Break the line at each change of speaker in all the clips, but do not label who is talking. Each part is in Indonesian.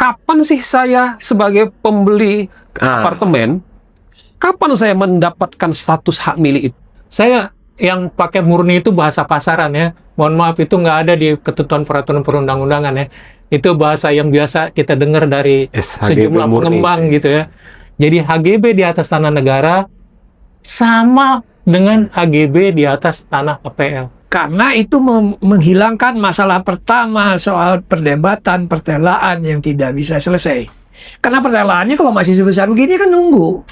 kapan sih saya sebagai pembeli apartemen, kapan saya mendapatkan status hak milik itu?
Saya yang pakai murni itu bahasa pasaran ya. Mohon maaf, itu nggak ada di ketentuan peraturan perundang-undangan ya. Itu bahasa yang biasa kita dengar dari sejumlah pengembang gitu ya. Jadi HGB di atas tanah negara sama dengan HGB di atas tanah PPL.
Karena itu menghilangkan masalah pertama soal perdebatan pertelaan yang tidak bisa selesai. Karena pertelaannya kalau masih sebesar begini kan nunggu.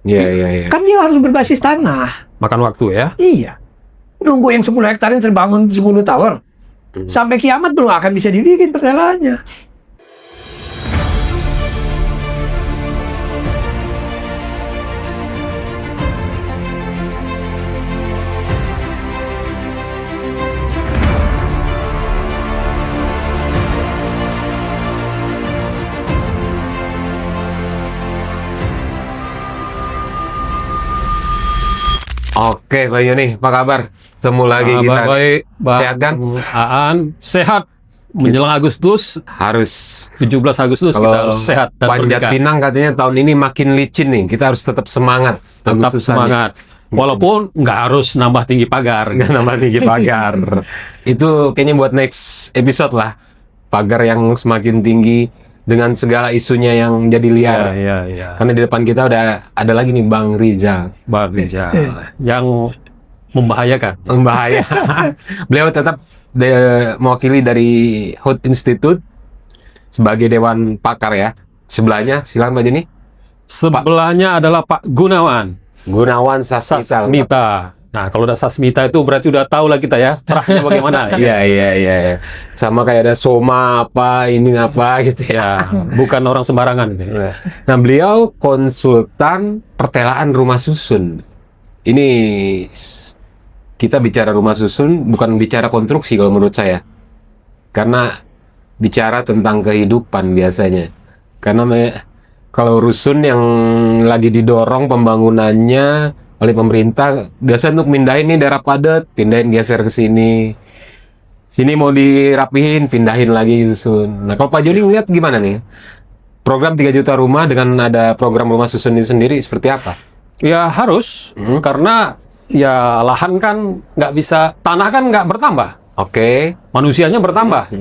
Iya.
Kan dia harus berbasis tanah.
Makan waktu ya?
Iya. Nunggu yang 10 hektar yang terbangun 10 tower. Sampai kiamat belum akan bisa dibikin pertelaannya.
Oke, Pak Yoni, apa kabar? Ketemu lagi kita.
Baik,
Sehat kan?
Aan, sehat. Menjelang Agustus,
Harus.
17 Agustus kita sehat dan
Panjat
bernikah.
Pinang katanya tahun ini makin licin nih. Kita harus tetap semangat.
Tetap
Agustusan
semangat. Walaupun nggak harus nambah tinggi pagar.
Nggak nambah tinggi pagar. Itu kayaknya buat next episode lah. Pagar yang semakin tinggi dengan segala isunya yang jadi liar.
Iya.
Karena di depan kita udah ada lagi nih Bang Rizal.
Bang Rizal. Yang membahayakan.
Bahaya. Beliau tetap mewakili dari HUT Institute sebagai Dewan Pakar ya. Sebelahnya, silakan Pak Joni.
Sebelahnya adalah Pak Gunawan
Gunawan Sasmita.
Sasmita. Nah, kalau udah Sasmita itu berarti udah tahu lah kita ya, cerahnya bagaimana.
Iya. Sama kayak ada Soma apa, ini apa gitu ya.
Ya, bukan orang sembarangan itu.
Nah, beliau konsultan pertelaan rumah susun. Ini kita bicara rumah susun, bukan bicara konstruksi kalau menurut saya. Karena bicara tentang kehidupan biasanya. Karena kalau rusun yang lagi didorong pembangunannya oleh pemerintah, biasa untuk mindahin nih daerah padat, pindahin geser ke sini. Sini mau dirapihin, pindahin lagi susun. Nah, kalau Pak Joni ngeliat gimana nih? Program 3 juta rumah dengan ada program rumah susun ini sendiri seperti apa?
Ya harus, karena ya lahan kan nggak bisa, tanah kan nggak bertambah.
Oke.
Manusianya bertambah.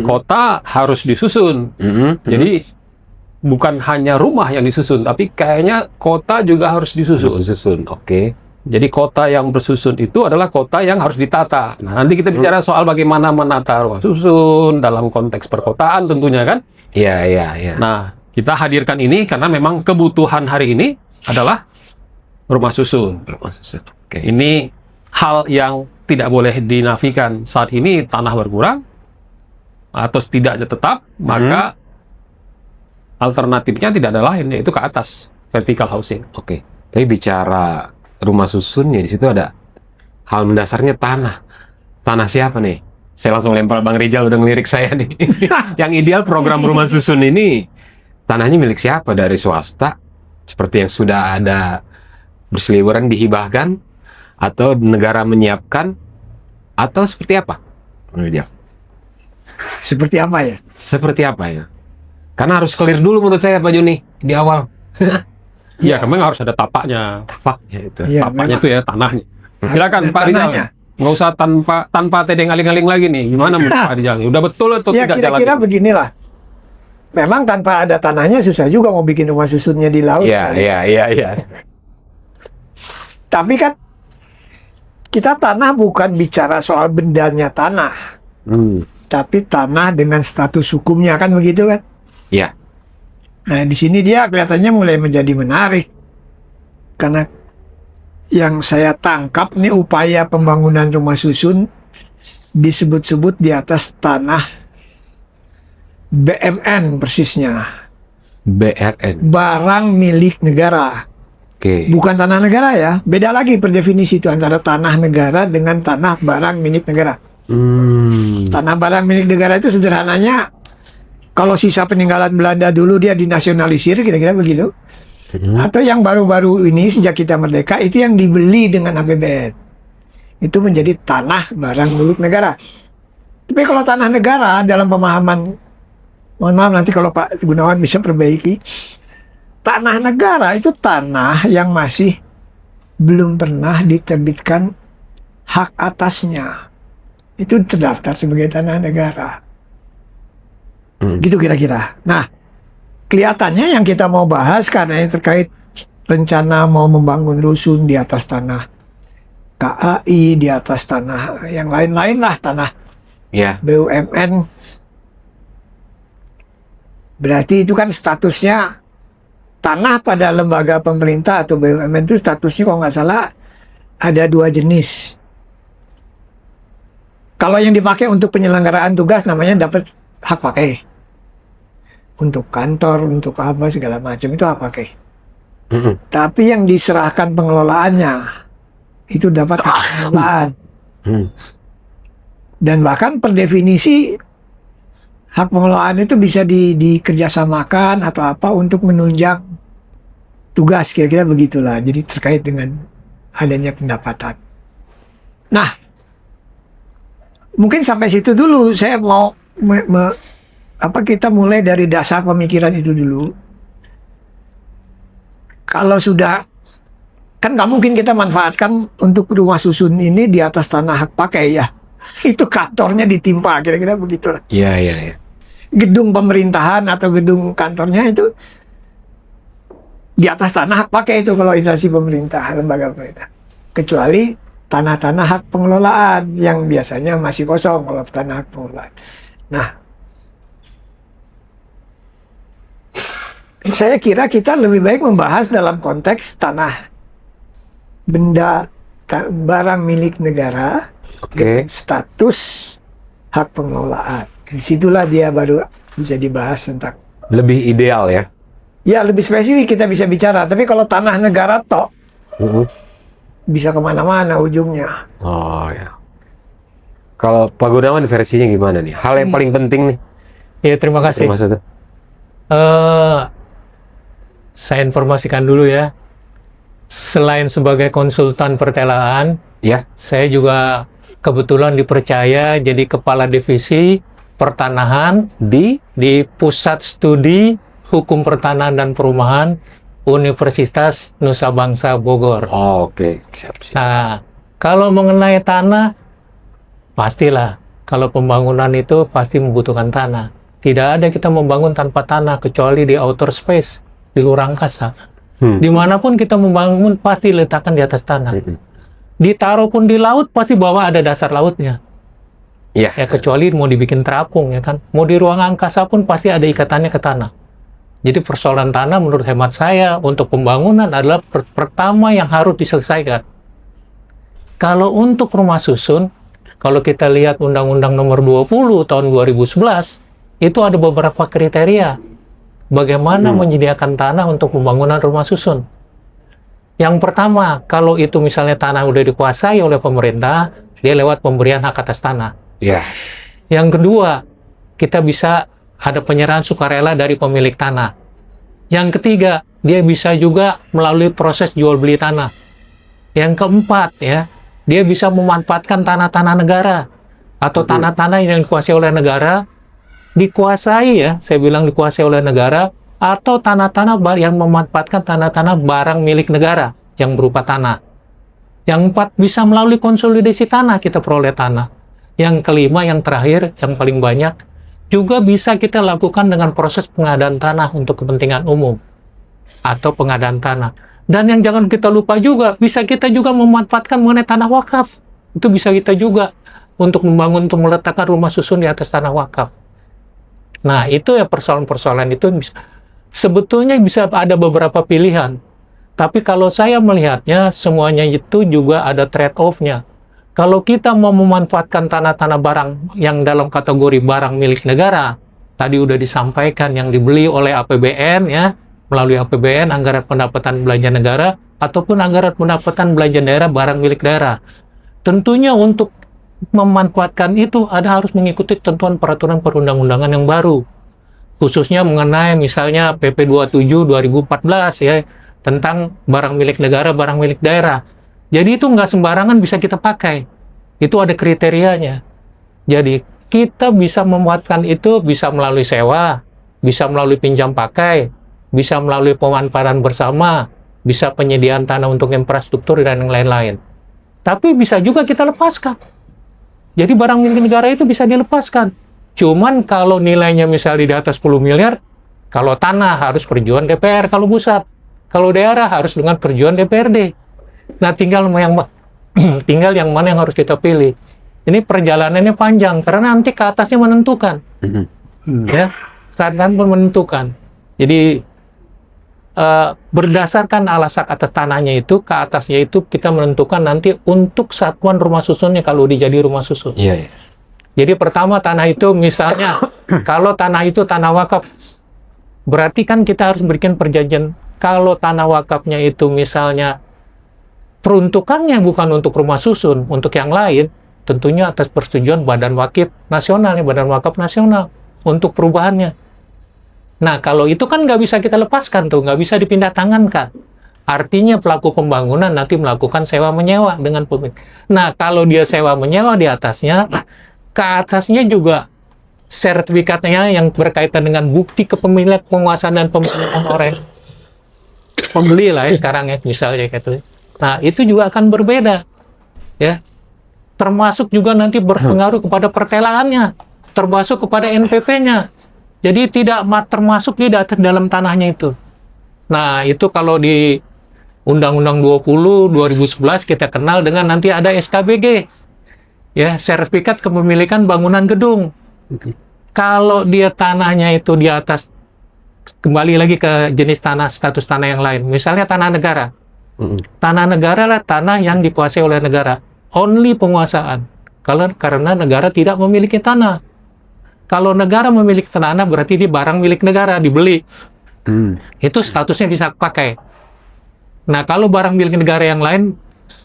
Kota harus disusun. Jadi bukan hanya rumah yang disusun, tapi kayaknya kota juga harus disusun.
Susun, oke.
Jadi kota yang bersusun itu adalah kota yang harus ditata. Nah, nanti kita bicara soal bagaimana menata rumah susun dalam konteks perkotaan tentunya kan.
Iya.
Nah, kita hadirkan ini karena memang kebutuhan hari ini adalah rumah susun.
Rumah susun, oke.
Ini hal yang tidak boleh dinafikan. Saat ini tanah berkurang atau setidaknya tetap, maka alternatifnya tidak ada lain, yaitu ke atas, vertical housing.
Oke. Tapi bicara rumah susun ya di situ ada hal mendasarnya tanah. Tanah siapa nih? Saya langsung lempar Bang Rizal udah ngelirik saya nih. Yang ideal program rumah susun ini tanahnya milik siapa? Dari swasta seperti yang sudah ada berseliweran dihibahkan, atau negara menyiapkan, atau seperti apa? Rizal.
Seperti apa ya?
Seperti apa ya? Karena harus clear dulu menurut saya Pak Joni di awal.
Ya, memang harus ada tapaknya.
Tapaknya itu.
Ya,
Tapaknya
memang.
itu ya tanahnya. Silakan
ada
Pak Rizal.
tanahnya.
Nggak usah tanpa tedeng aling-aling lagi nih. Gimana menurut Pak Rizal? Udah betul atau
Ya
tidak jalan?
kira-kira beginilah. Memang tanpa ada tanahnya susah juga mau bikin rumah susunnya di laut.
Iya.
Tapi kan kita tanah bukan bicara soal bendanya tanah, tapi tanah dengan status hukumnya, kan begitu kan?
Iya.
Nah, di sini dia kelihatannya mulai menjadi menarik. Karena yang saya tangkap nih upaya pembangunan rumah susun disebut-sebut di atas tanah BMN persisnya.
BRN.
Barang milik negara.
Oke.
Bukan tanah negara ya. Beda lagi per definisi itu antara tanah negara dengan tanah barang milik negara. Tanah barang milik negara itu sederhananya, kalau sisa peninggalan Belanda dulu dia dinasionalisir, kira-kira begitu. Atau yang baru-baru ini sejak kita merdeka itu yang dibeli dengan APBN. Itu menjadi tanah barang milik negara. Tapi kalau tanah negara dalam pemahaman mohon maaf nanti kalau Pak Gunawan bisa perbaiki. Tanah negara itu tanah yang masih belum pernah diterbitkan hak atasnya. Itu terdaftar sebagai tanah negara. Gitu kira-kira. Nah, kelihatannya yang kita mau bahas karena ini terkait rencana mau membangun rusun di atas tanah KAI, di atas tanah yang lain-lain lah, tanah BUMN. Berarti itu kan statusnya tanah pada lembaga pemerintah atau BUMN itu statusnya kalau nggak salah ada 2 jenis. Kalau yang dipakai untuk penyelenggaraan tugas namanya dapat hak pakai. Untuk kantor, untuk apa segala macam itu hak pakai. Tapi yang diserahkan pengelolaannya itu dapat hak pengelolaan. Dan bahkan per definisi hak pengelolaan itu bisa dikerjasamakan atau apa untuk menunjang tugas, kira-kira begitulah. Jadi terkait dengan adanya pendapatan. Nah, mungkin sampai situ dulu. Saya mau kita mulai dari dasar pemikiran itu dulu. Kalau sudah, kan nggak mungkin kita manfaatkan untuk rumah susun ini di atas tanah hak pakai ya. Itu kantornya ditimpa, kira-kira begitu.
Iya.
Gedung pemerintahan atau gedung kantornya itu di atas tanah hak pakai itu kalau instansi pemerintah, lembaga pemerintah. Kecuali tanah-tanah hak pengelolaan yang biasanya masih kosong kalau tanah hak pengelolaan. Nah, saya kira kita lebih baik membahas dalam konteks tanah benda barang milik negara dengan status hak pengelolaan. Disitulah dia baru bisa dibahas tentang
Lebih ideal ya.
ya lebih spesifik kita bisa bicara. Tapi kalau tanah negara tok bisa kemana-mana ujungnya.
Oh ya. Kalau Pak Gunawan versinya gimana nih? Hal yang paling penting nih.
Ya, terima kasih. Saya informasikan dulu ya. Selain sebagai konsultan pertelaan, saya juga kebetulan dipercaya jadi kepala divisi pertanahan di Pusat Studi Hukum Pertanahan dan Perumahan Universitas Nusa Bangsa Bogor.
Oke. Siap.
Nah, kalau mengenai tanah, pastilah kalau pembangunan itu pasti membutuhkan tanah. Tidak ada kita membangun tanpa tanah kecuali di outer space, di luar angkasa. Dimanapun kita membangun pasti letakkan di atas tanah. Ditaruh pun di laut pasti bawa ada dasar lautnya. Ya kecuali mau dibikin terapung ya kan. Mau di ruang angkasa pun pasti ada ikatannya ke tanah. Jadi persoalan tanah menurut hemat saya untuk pembangunan adalah pertama yang harus diselesaikan. Kalau untuk rumah susun, kalau kita lihat Undang-Undang Nomor 20 tahun 2011, itu ada beberapa kriteria bagaimana menyediakan tanah untuk pembangunan rumah susun. Yang pertama, kalau itu misalnya tanah udah dikuasai oleh pemerintah, dia lewat pemberian hak atas tanah. Yang kedua, kita bisa ada penyerahan sukarela dari pemilik tanah. Yang ketiga, dia bisa juga melalui proses jual beli tanah. Yang keempat, ya, dia bisa memanfaatkan tanah-tanah negara atau tanah-tanah yang dikuasai oleh negara, saya bilang dikuasai oleh negara, atau tanah-tanah yang memanfaatkan tanah-tanah barang milik negara yang berupa tanah. Yang empat, bisa melalui konsolidasi tanah kita peroleh tanah. Yang kelima, yang terakhir, yang paling banyak, juga bisa kita lakukan dengan proses pengadaan tanah untuk kepentingan umum atau pengadaan tanah. Dan yang jangan kita lupa juga, bisa kita juga memanfaatkan mengenai tanah wakaf. Itu bisa kita juga untuk membangun, untuk meletakkan rumah susun di atas tanah wakaf. Nah, itu ya persoalan-persoalan itu sebetulnya bisa ada beberapa pilihan. Tapi kalau saya melihatnya, semuanya itu juga ada trade-off-nya. Kalau kita mau memanfaatkan tanah-tanah barang yang dalam kategori barang milik negara, tadi udah disampaikan yang dibeli oleh APBN ya, melalui APBN, anggaran pendapatan belanja negara, ataupun anggaran pendapatan belanja daerah barang milik daerah. Tentunya untuk memanfaatkan itu harus mengikuti ketentuan peraturan perundang-undangan yang baru, khususnya mengenai misalnya PP 27 2014 ya, tentang barang milik negara, barang milik daerah. Jadi itu nggak sembarangan bisa kita pakai, itu ada kriterianya. Jadi kita bisa memanfaatkan itu bisa melalui sewa, bisa melalui pinjam pakai, bisa melalui pemanfaatan bersama, bisa penyediaan tanah untuk infrastruktur dan yang lain-lain. Tapi bisa juga kita lepaskan. Jadi barang milik negara itu bisa dilepaskan. Cuman kalau nilainya misalnya di atas 10 miliar, kalau tanah harus persetujuan DPR kalau pusat. Kalau daerah harus dengan persetujuan DPRD. Nah, tinggal yang mana yang harus kita pilih. Ini perjalanannya panjang karena nanti ke atasnya menentukan. Ya, keadaan pun menentukan. Jadi berdasarkan alasan atas tanahnya itu, ke atasnya itu kita menentukan nanti untuk satuan rumah susunnya kalau dijadi rumah susun.
Iya.
Jadi pertama tanah itu misalnya kalau tanah itu tanah wakaf, berarti kan kita harus bikin perjanjian. Kalau tanah wakafnya itu misalnya peruntukannya bukan untuk rumah susun, untuk yang lain, tentunya atas persetujuan Badan Wakaf Nasional, Badan Wakaf Nasional untuk perubahannya. Nah, kalau itu kan nggak bisa kita lepaskan tuh, nggak bisa dipindah tangankan. Artinya pelaku pembangunan nanti melakukan sewa-menyewa dengan pemilik. Nah, kalau dia sewa-menyewa di atasnya, ke atasnya juga sertifikatnya yang berkaitan dengan bukti kepemilikan, penguasaan dan pemilikan orang pembeli lah ya sekarang ya, misalnya gitu. Nah, itu juga akan berbeda. Ya. Termasuk juga nanti berpengaruh kepada pertelaannya, termasuk kepada NPP-nya. Jadi tidak termasuk di dalam tanahnya itu. Nah, itu kalau di Undang-Undang 20 2011 kita kenal dengan nanti ada SKBG. Ya, sertifikat kepemilikan bangunan gedung. Kalau dia tanahnya itu di atas, kembali lagi ke jenis tanah, status tanah yang lain. Misalnya tanah negara. Tanah negara lah tanah yang dikuasai oleh negara. Only penguasaan. Karena negara tidak memiliki tanah. Kalau negara memiliki tanah, berarti di barang milik negara, dibeli. Itu statusnya bisa pakai. Nah, kalau barang milik negara yang lain,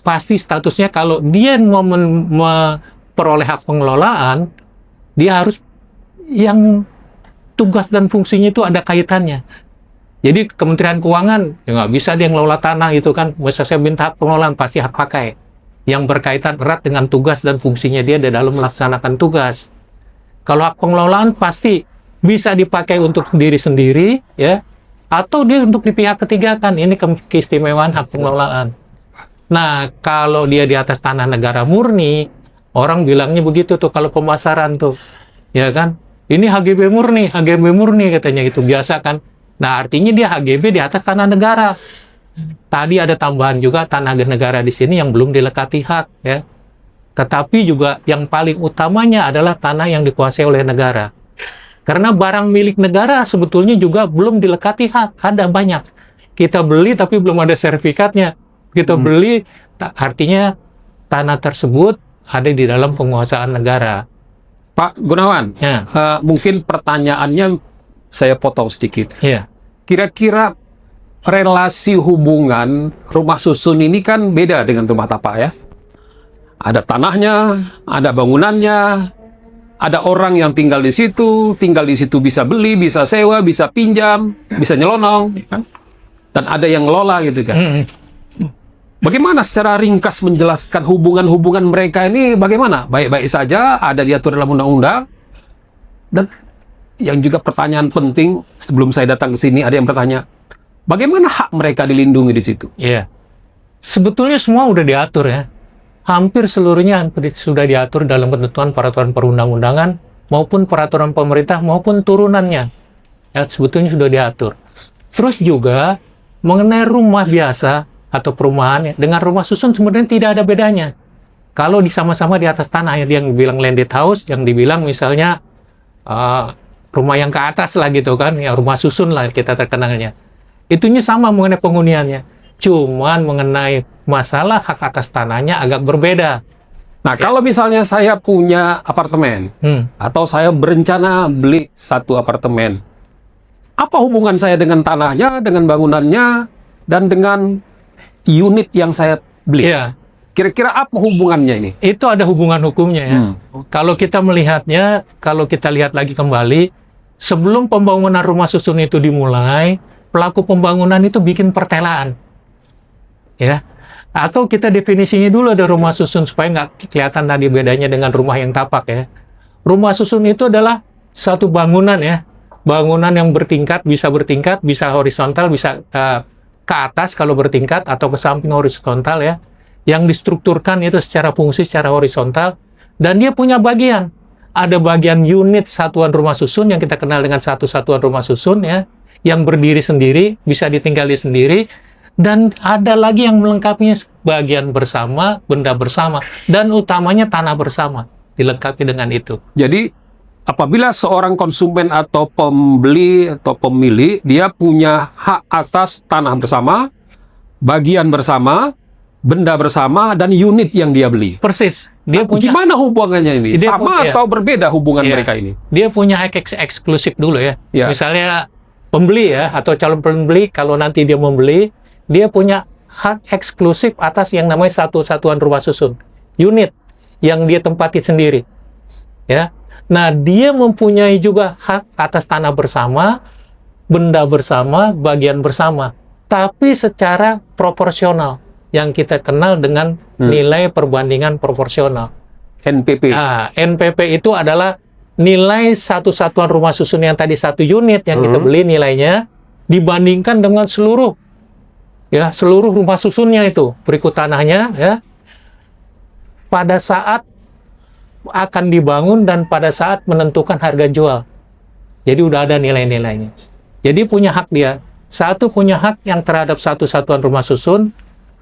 pasti statusnya kalau dia mau memperoleh hak pengelolaan, dia harus yang tugas dan fungsinya itu ada kaitannya. Jadi Kementerian Keuangan, ya nggak bisa dia ngelola tanah itu kan, masa saya minta hak pengelolaan, pasti hak pakai. Yang berkaitan erat dengan tugas dan fungsinya dia di dalam melaksanakan tugas. Kalau hak pengelolaan pasti bisa dipakai untuk diri sendiri, ya, atau dia untuk di pihak ketiga kan, ini keistimewaan hak pengelolaan. Nah, kalau dia di atas tanah negara murni, orang bilangnya begitu tuh kalau pemasaran tuh, ya kan? Ini HGB murni katanya itu biasa kan. Nah, artinya dia HGB di atas tanah negara. Tadi ada tambahan juga tanah negara di sini yang belum dilekati hak, ya. Tetapi juga yang paling utamanya adalah tanah yang dikuasai oleh negara. Karena barang milik negara sebetulnya juga belum dilekati hak, ada banyak. Kita beli tapi belum ada sertifikatnya. Kita beli, artinya tanah tersebut ada di dalam penguasaan negara.
Pak Gunawan,
Ya.
Mungkin pertanyaannya saya potong sedikit.
Ya.
Kira-kira relasi hubungan rumah susun ini kan beda dengan rumah tapak ya. Ada tanahnya, ada bangunannya, ada orang yang tinggal di situ bisa beli, bisa sewa, bisa pinjam, bisa nyelonong, kan? Dan ada yang ngelola gitu kan. Bagaimana secara ringkas menjelaskan hubungan-hubungan mereka ini bagaimana? Baik-baik saja, ada diatur dalam undang-undang. Dan yang juga pertanyaan penting sebelum saya datang ke sini ada yang bertanya, bagaimana hak mereka dilindungi di situ?
Iya. Sebetulnya semua udah diatur ya. Hampir seluruhnya sudah diatur dalam ketentuan peraturan perundang-undangan maupun peraturan pemerintah maupun turunannya. Ya, sebetulnya sudah diatur. Terus juga mengenai rumah biasa atau perumahan ya, dengan rumah susun sebenarnya tidak ada bedanya. Kalau sama-sama di atas tanah, yang dibilang landed house, yang dibilang misalnya rumah yang ke atas lah gitu kan, ya rumah susun lah kita terkenalnya. Itunya sama mengenai penghuniannya. Cuman mengenai masalah hak atas tanahnya agak berbeda.
Nah, kalau misalnya saya punya apartemen, atau saya berencana beli satu apartemen, apa hubungan saya dengan tanahnya, dengan bangunannya, dan dengan unit yang saya beli?
Iya.
Kira-kira apa hubungannya ini?
Itu ada hubungan hukumnya ya. Kalau kita melihatnya, kalau kita lihat lagi kembali, sebelum pembangunan rumah susun itu dimulai, pelaku pembangunan itu bikin pertelaan. Ya. Atau kita definisinya dulu ada rumah susun supaya nggak kelihatan tadi bedanya dengan rumah yang tapak ya. Rumah susun itu adalah satu bangunan ya, bangunan yang bertingkat, bisa horizontal, bisa ke atas kalau bertingkat, atau ke samping horizontal ya, yang distrukturkan itu secara fungsi, secara horizontal, dan dia punya bagian. Ada bagian unit satuan rumah susun yang kita kenal dengan satu satuan rumah susun ya, yang berdiri sendiri, bisa ditinggali sendiri, dan ada lagi yang melengkapinya bagian bersama, benda bersama, dan utamanya tanah bersama, dilengkapi dengan itu.
Jadi apabila seorang konsumen atau pembeli atau pemilik dia punya hak atas tanah bersama, bagian bersama, benda bersama, dan unit yang dia beli.
Persis. Dia punya,
gimana hubungannya ini?
Dia
Sama atau berbeda hubungan
Iya.
mereka ini?
Dia punya hak eksklusif dulu ya.
Iya.
Misalnya pembeli ya, atau calon pembeli, kalau nanti dia membeli, dia punya hak eksklusif atas yang namanya satu satuan rumah susun, unit yang dia tempati sendiri. Ya. Nah, dia mempunyai juga hak atas tanah bersama, benda bersama, bagian bersama, tapi secara proporsional, yang kita kenal dengan nilai perbandingan proporsional.
NPP.
Nah, NPP itu adalah nilai satu satuan rumah susun yang tadi satu unit yang kita beli nilainya dibandingkan dengan seluruh rumah susunnya itu berikut tanahnya ya, pada saat akan dibangun dan pada saat menentukan harga jual. Jadi udah ada nilai-nilainya. Jadi punya hak dia. Satu, punya hak yang terhadap satu satuan rumah susun,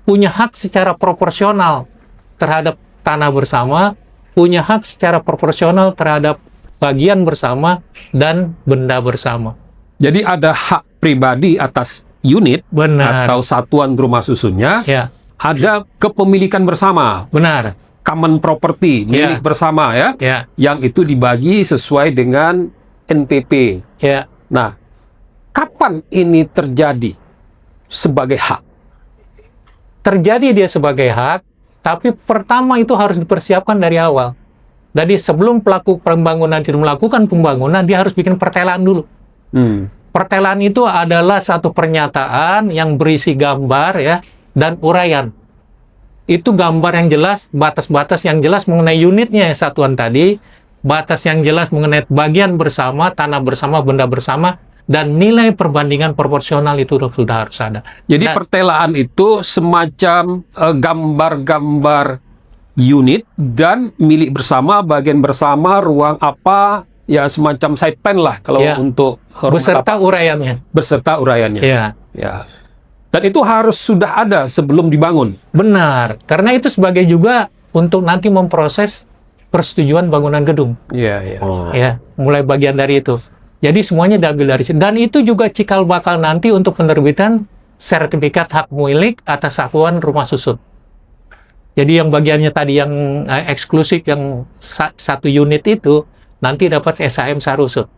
punya hak secara proporsional terhadap tanah bersama, punya hak secara proporsional terhadap bagian bersama dan benda bersama.
Jadi ada hak pribadi atas unit
Benar.
atau satuan rumah susunnya,
Ya,
ada kepemilikan bersama,
benar.
common property, milik bersama ya,
Ya,
yang itu dibagi sesuai dengan NPP.
ya.
Nah, kapan ini terjadi sebagai hak?
Terjadi dia sebagai hak, tapi pertama itu harus dipersiapkan dari awal. Jadi sebelum pelaku pembangunan itu melakukan pembangunan, dia harus bikin pertelaan dulu. Pertelaan itu adalah satu pernyataan yang berisi gambar ya dan uraian. Itu gambar yang jelas, batas-batas yang jelas mengenai unitnya satuan tadi, batas yang jelas mengenai bagian bersama, tanah bersama, benda bersama, dan nilai perbandingan proporsional itu sudah harus ada.
Jadi
Dan-
pertelaan itu semacam gambar-gambar unit dan milik bersama, bagian bersama, ruang apa, ya semacam side plan lah kalau
Ya.
untuk rumah
beserta
tapak.
uraiannya.
Beserta uraiannya.
Ya.
Ya. Dan itu harus sudah ada sebelum dibangun.
Benar, karena itu sebagai juga untuk nanti memproses persetujuan bangunan gedung.
Iya, iya.
Ya, mulai bagian dari itu. Jadi semuanya diambil dari situ. Dan itu juga cikal bakal nanti untuk penerbitan sertifikat hak milik atas satuan rumah susun. Jadi yang bagiannya tadi yang eksklusif, yang satu unit itu, nanti dapat SHM Sarusut.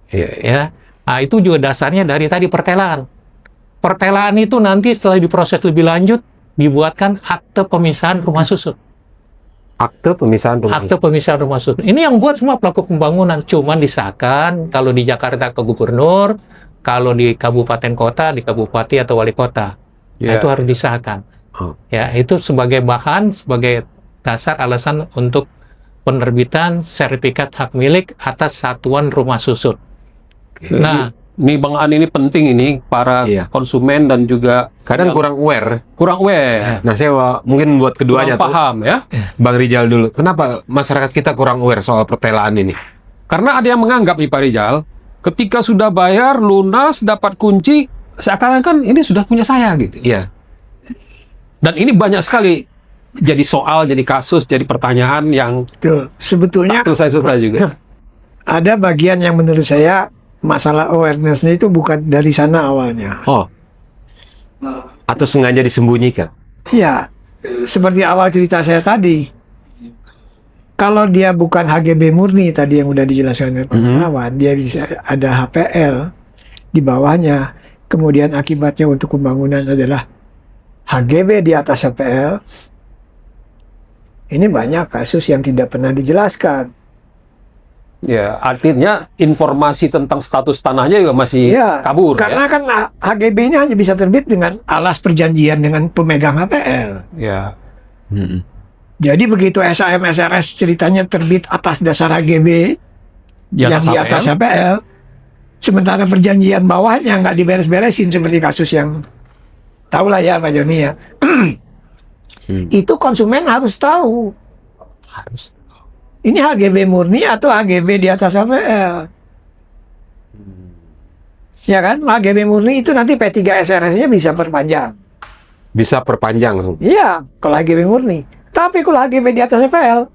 Iya.
Ya. Nah, itu juga dasarnya dari tadi pertelaan. Pertelaan itu nanti setelah diproses lebih lanjut, dibuatkan akte pemisahan rumah susun.
Akte pemisahan rumah
Akte pemisahan rumah susun. Ini yang buat semua pelaku pembangunan. Cuman disahkan kalau di Jakarta ke gubernur, kalau di kabupaten kota, di kabupati atau wali kota. Nah,
Ya.
itu harus disahkan.
Oh.
Ya, itu sebagai bahan, sebagai dasar alasan untuk penerbitan sertifikat hak milik atas satuan rumah susun. Nah,
Ini Bang An ini penting ini para
Iya.
konsumen dan juga
Kadang
yang
kurang aware.
kurang aware,
Nah, saya mungkin buat keduanya
kurang
tuh,
paham ya.
Bang Rijal dulu. Kenapa masyarakat kita kurang aware soal pertelaan ini?
Karena ada yang menganggap nih Pak Rijal, ketika sudah bayar lunas dapat kunci, seakan-akan ini sudah punya saya gitu.
Iya.
Dan ini banyak sekali jadi soal, jadi kasus, jadi pertanyaan yang
Betul. Sebetulnya
selesai-selesai juga.
ada bagian yang menurut saya masalah awareness-nya itu bukan dari sana awalnya.
Oh. Atau sengaja disembunyikan?
Iya, seperti awal cerita saya tadi. Kalau dia bukan HGB murni tadi yang udah dijelaskan oleh Pak Gunawan, dia bisa ada HPL di bawahnya. Kemudian akibatnya untuk pembangunan adalah HGB di atas HPL. Ini banyak kasus yang tidak pernah dijelaskan.
Ya, artinya informasi tentang status tanahnya juga masih
Iya,
kabur
karena kan HGB ini hanya bisa terbit dengan alas perjanjian dengan pemegang HPL.
ya.
Mm-mm.
Jadi begitu SHM SRS ceritanya terbit atas dasar HGB yang di atas HPL, Sementara perjanjian bawahnya nggak diberes-beresin seperti kasus yang tahulah ya Pak Joni ya. Itu konsumen harus tahu.
Harus.
Ini HGB murni atau HGB di atas HPL. Ya kan, HGB murni itu nanti P3 SRS-nya bisa perpanjang.
Bisa perpanjang langsung.
Iya, kalau HGB murni. Tapi kalau HGB di atas HPL,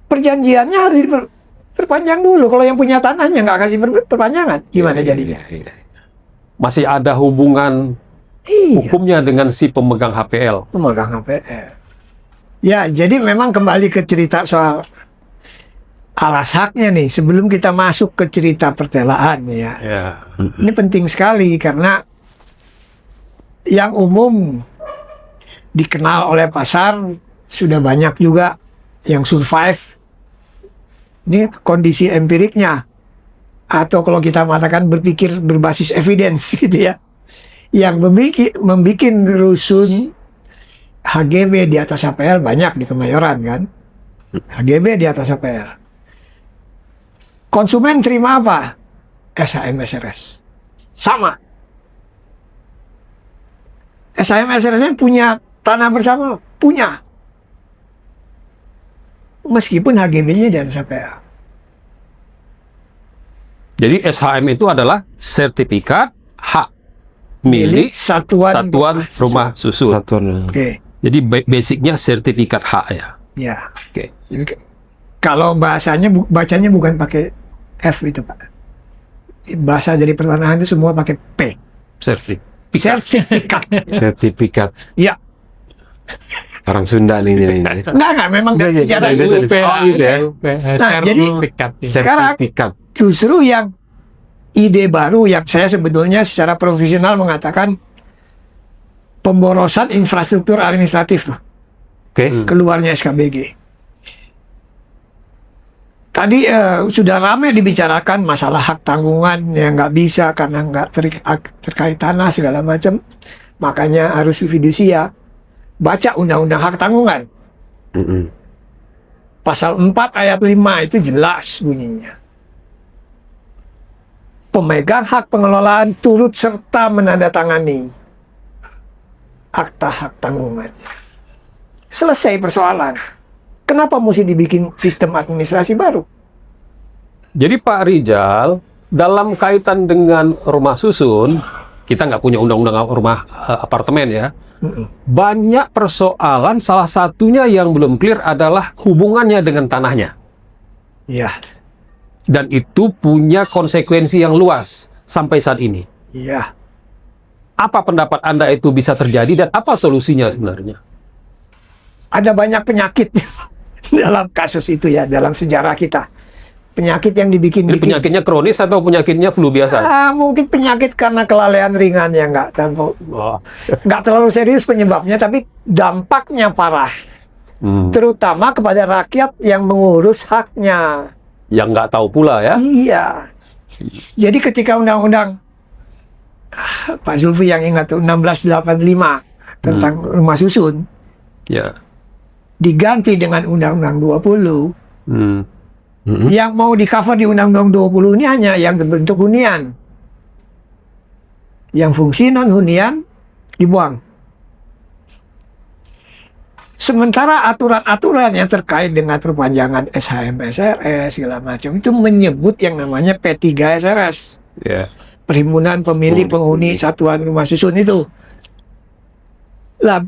perjanjiannya harus diperpanjang dulu. Kalau yang punya tanahnya nggak kasih perpanjangan, gimana jadinya?
Iya.
Masih ada hubungan
Iya,
hukumnya dengan si pemegang HPL.
pemegang HPL. Ya, jadi memang kembali ke cerita soal alas haknya nih. Sebelum kita masuk ke cerita pertelaan ya.
Ya.
Ini penting sekali karena yang umum dikenal oleh pasar sudah banyak juga yang survive. Ini kondisi empiriknya. Atau kalau kita mengatakan berpikir berbasis evidence gitu ya. Yang membuat rusun HGB di atas HPL banyak di Kemayoran kan. HGB di atas HPL. Konsumen terima apa? SHM SRS. Sama. SHM SRS punya tanah bersama? Punya. Meskipun HGB-nya di atas HPL.
Jadi SHM itu adalah sertifikat hak milik
Satuan
rumah susun.
Satuan.
Oke.
Jadi basicnya sertifikat hak ya.
Ya.
Oke.
Jadi, kalau bahasanya bacanya bukan pakai F itu Pak. Bahasa dari pertanahan itu semua pakai P.
Sertifikat.
Sertifikat.
Sertifikat.
Ya.
Orang Sunda nih ini.
Enggak, memang dari sejarah
Iya,
itu.
iya. Oh, gitu ya.
Nah, jadi sekarang
Sertifikat.
justru yang ide baru yang saya sebetulnya secara profesional mengatakan pemborosan infrastruktur administratif loh,
Oke.
keluarnya SKBG. Tadi sudah ramai dibicarakan masalah hak tanggungan yang nggak bisa karena nggak terkait tanah segala macam, makanya harus fidusia. Baca Undang-Undang Hak Tanggungan. Pasal 4 ayat 5 itu jelas bunyinya. Pemegang hak pengelolaan turut serta menandatangani akta hak tanggungannya. Selesai persoalan. Kenapa mesti dibikin sistem administrasi baru?
Jadi Pak Rijal, dalam kaitan dengan rumah susun, kita nggak punya undang-undang rumah apartemen ya. Banyak persoalan, salah satunya yang belum clear adalah hubungannya dengan tanahnya.
Iya,
Dan itu punya konsekuensi yang luas sampai saat ini.
iya.
Apa pendapat Anda itu bisa terjadi dan apa solusinya sebenarnya?
Ada banyak penyakit dalam kasus itu ya, dalam sejarah kita. Penyakit yang
Ini
dibikin-bikin.
penyakitnya kronis atau penyakitnya flu biasa?
Mungkin penyakit karena kelalaian ringan yang nggak terlalu serius penyebabnya, tapi dampaknya parah. Terutama kepada rakyat yang mengurus haknya.
Yang nggak tahu pula ya.
Iya. Jadi ketika undang-undang Pak Zulfi yang ingat tuh 1685 tentang rumah susun
Ya.
diganti dengan Undang-Undang 20.
Hmm.
Yang mau di cover di Undang-Undang 20 ini hanya yang berbentuk hunian. Yang fungsi non-hunian dibuang. Sementara aturan-aturan yang terkait dengan perpanjangan SHM SRS segala macam itu menyebut yang namanya P3 SRS.
Ya.
Perhimpunan Pemilik Penghuni Satuan Rumah Susun itu. Lah,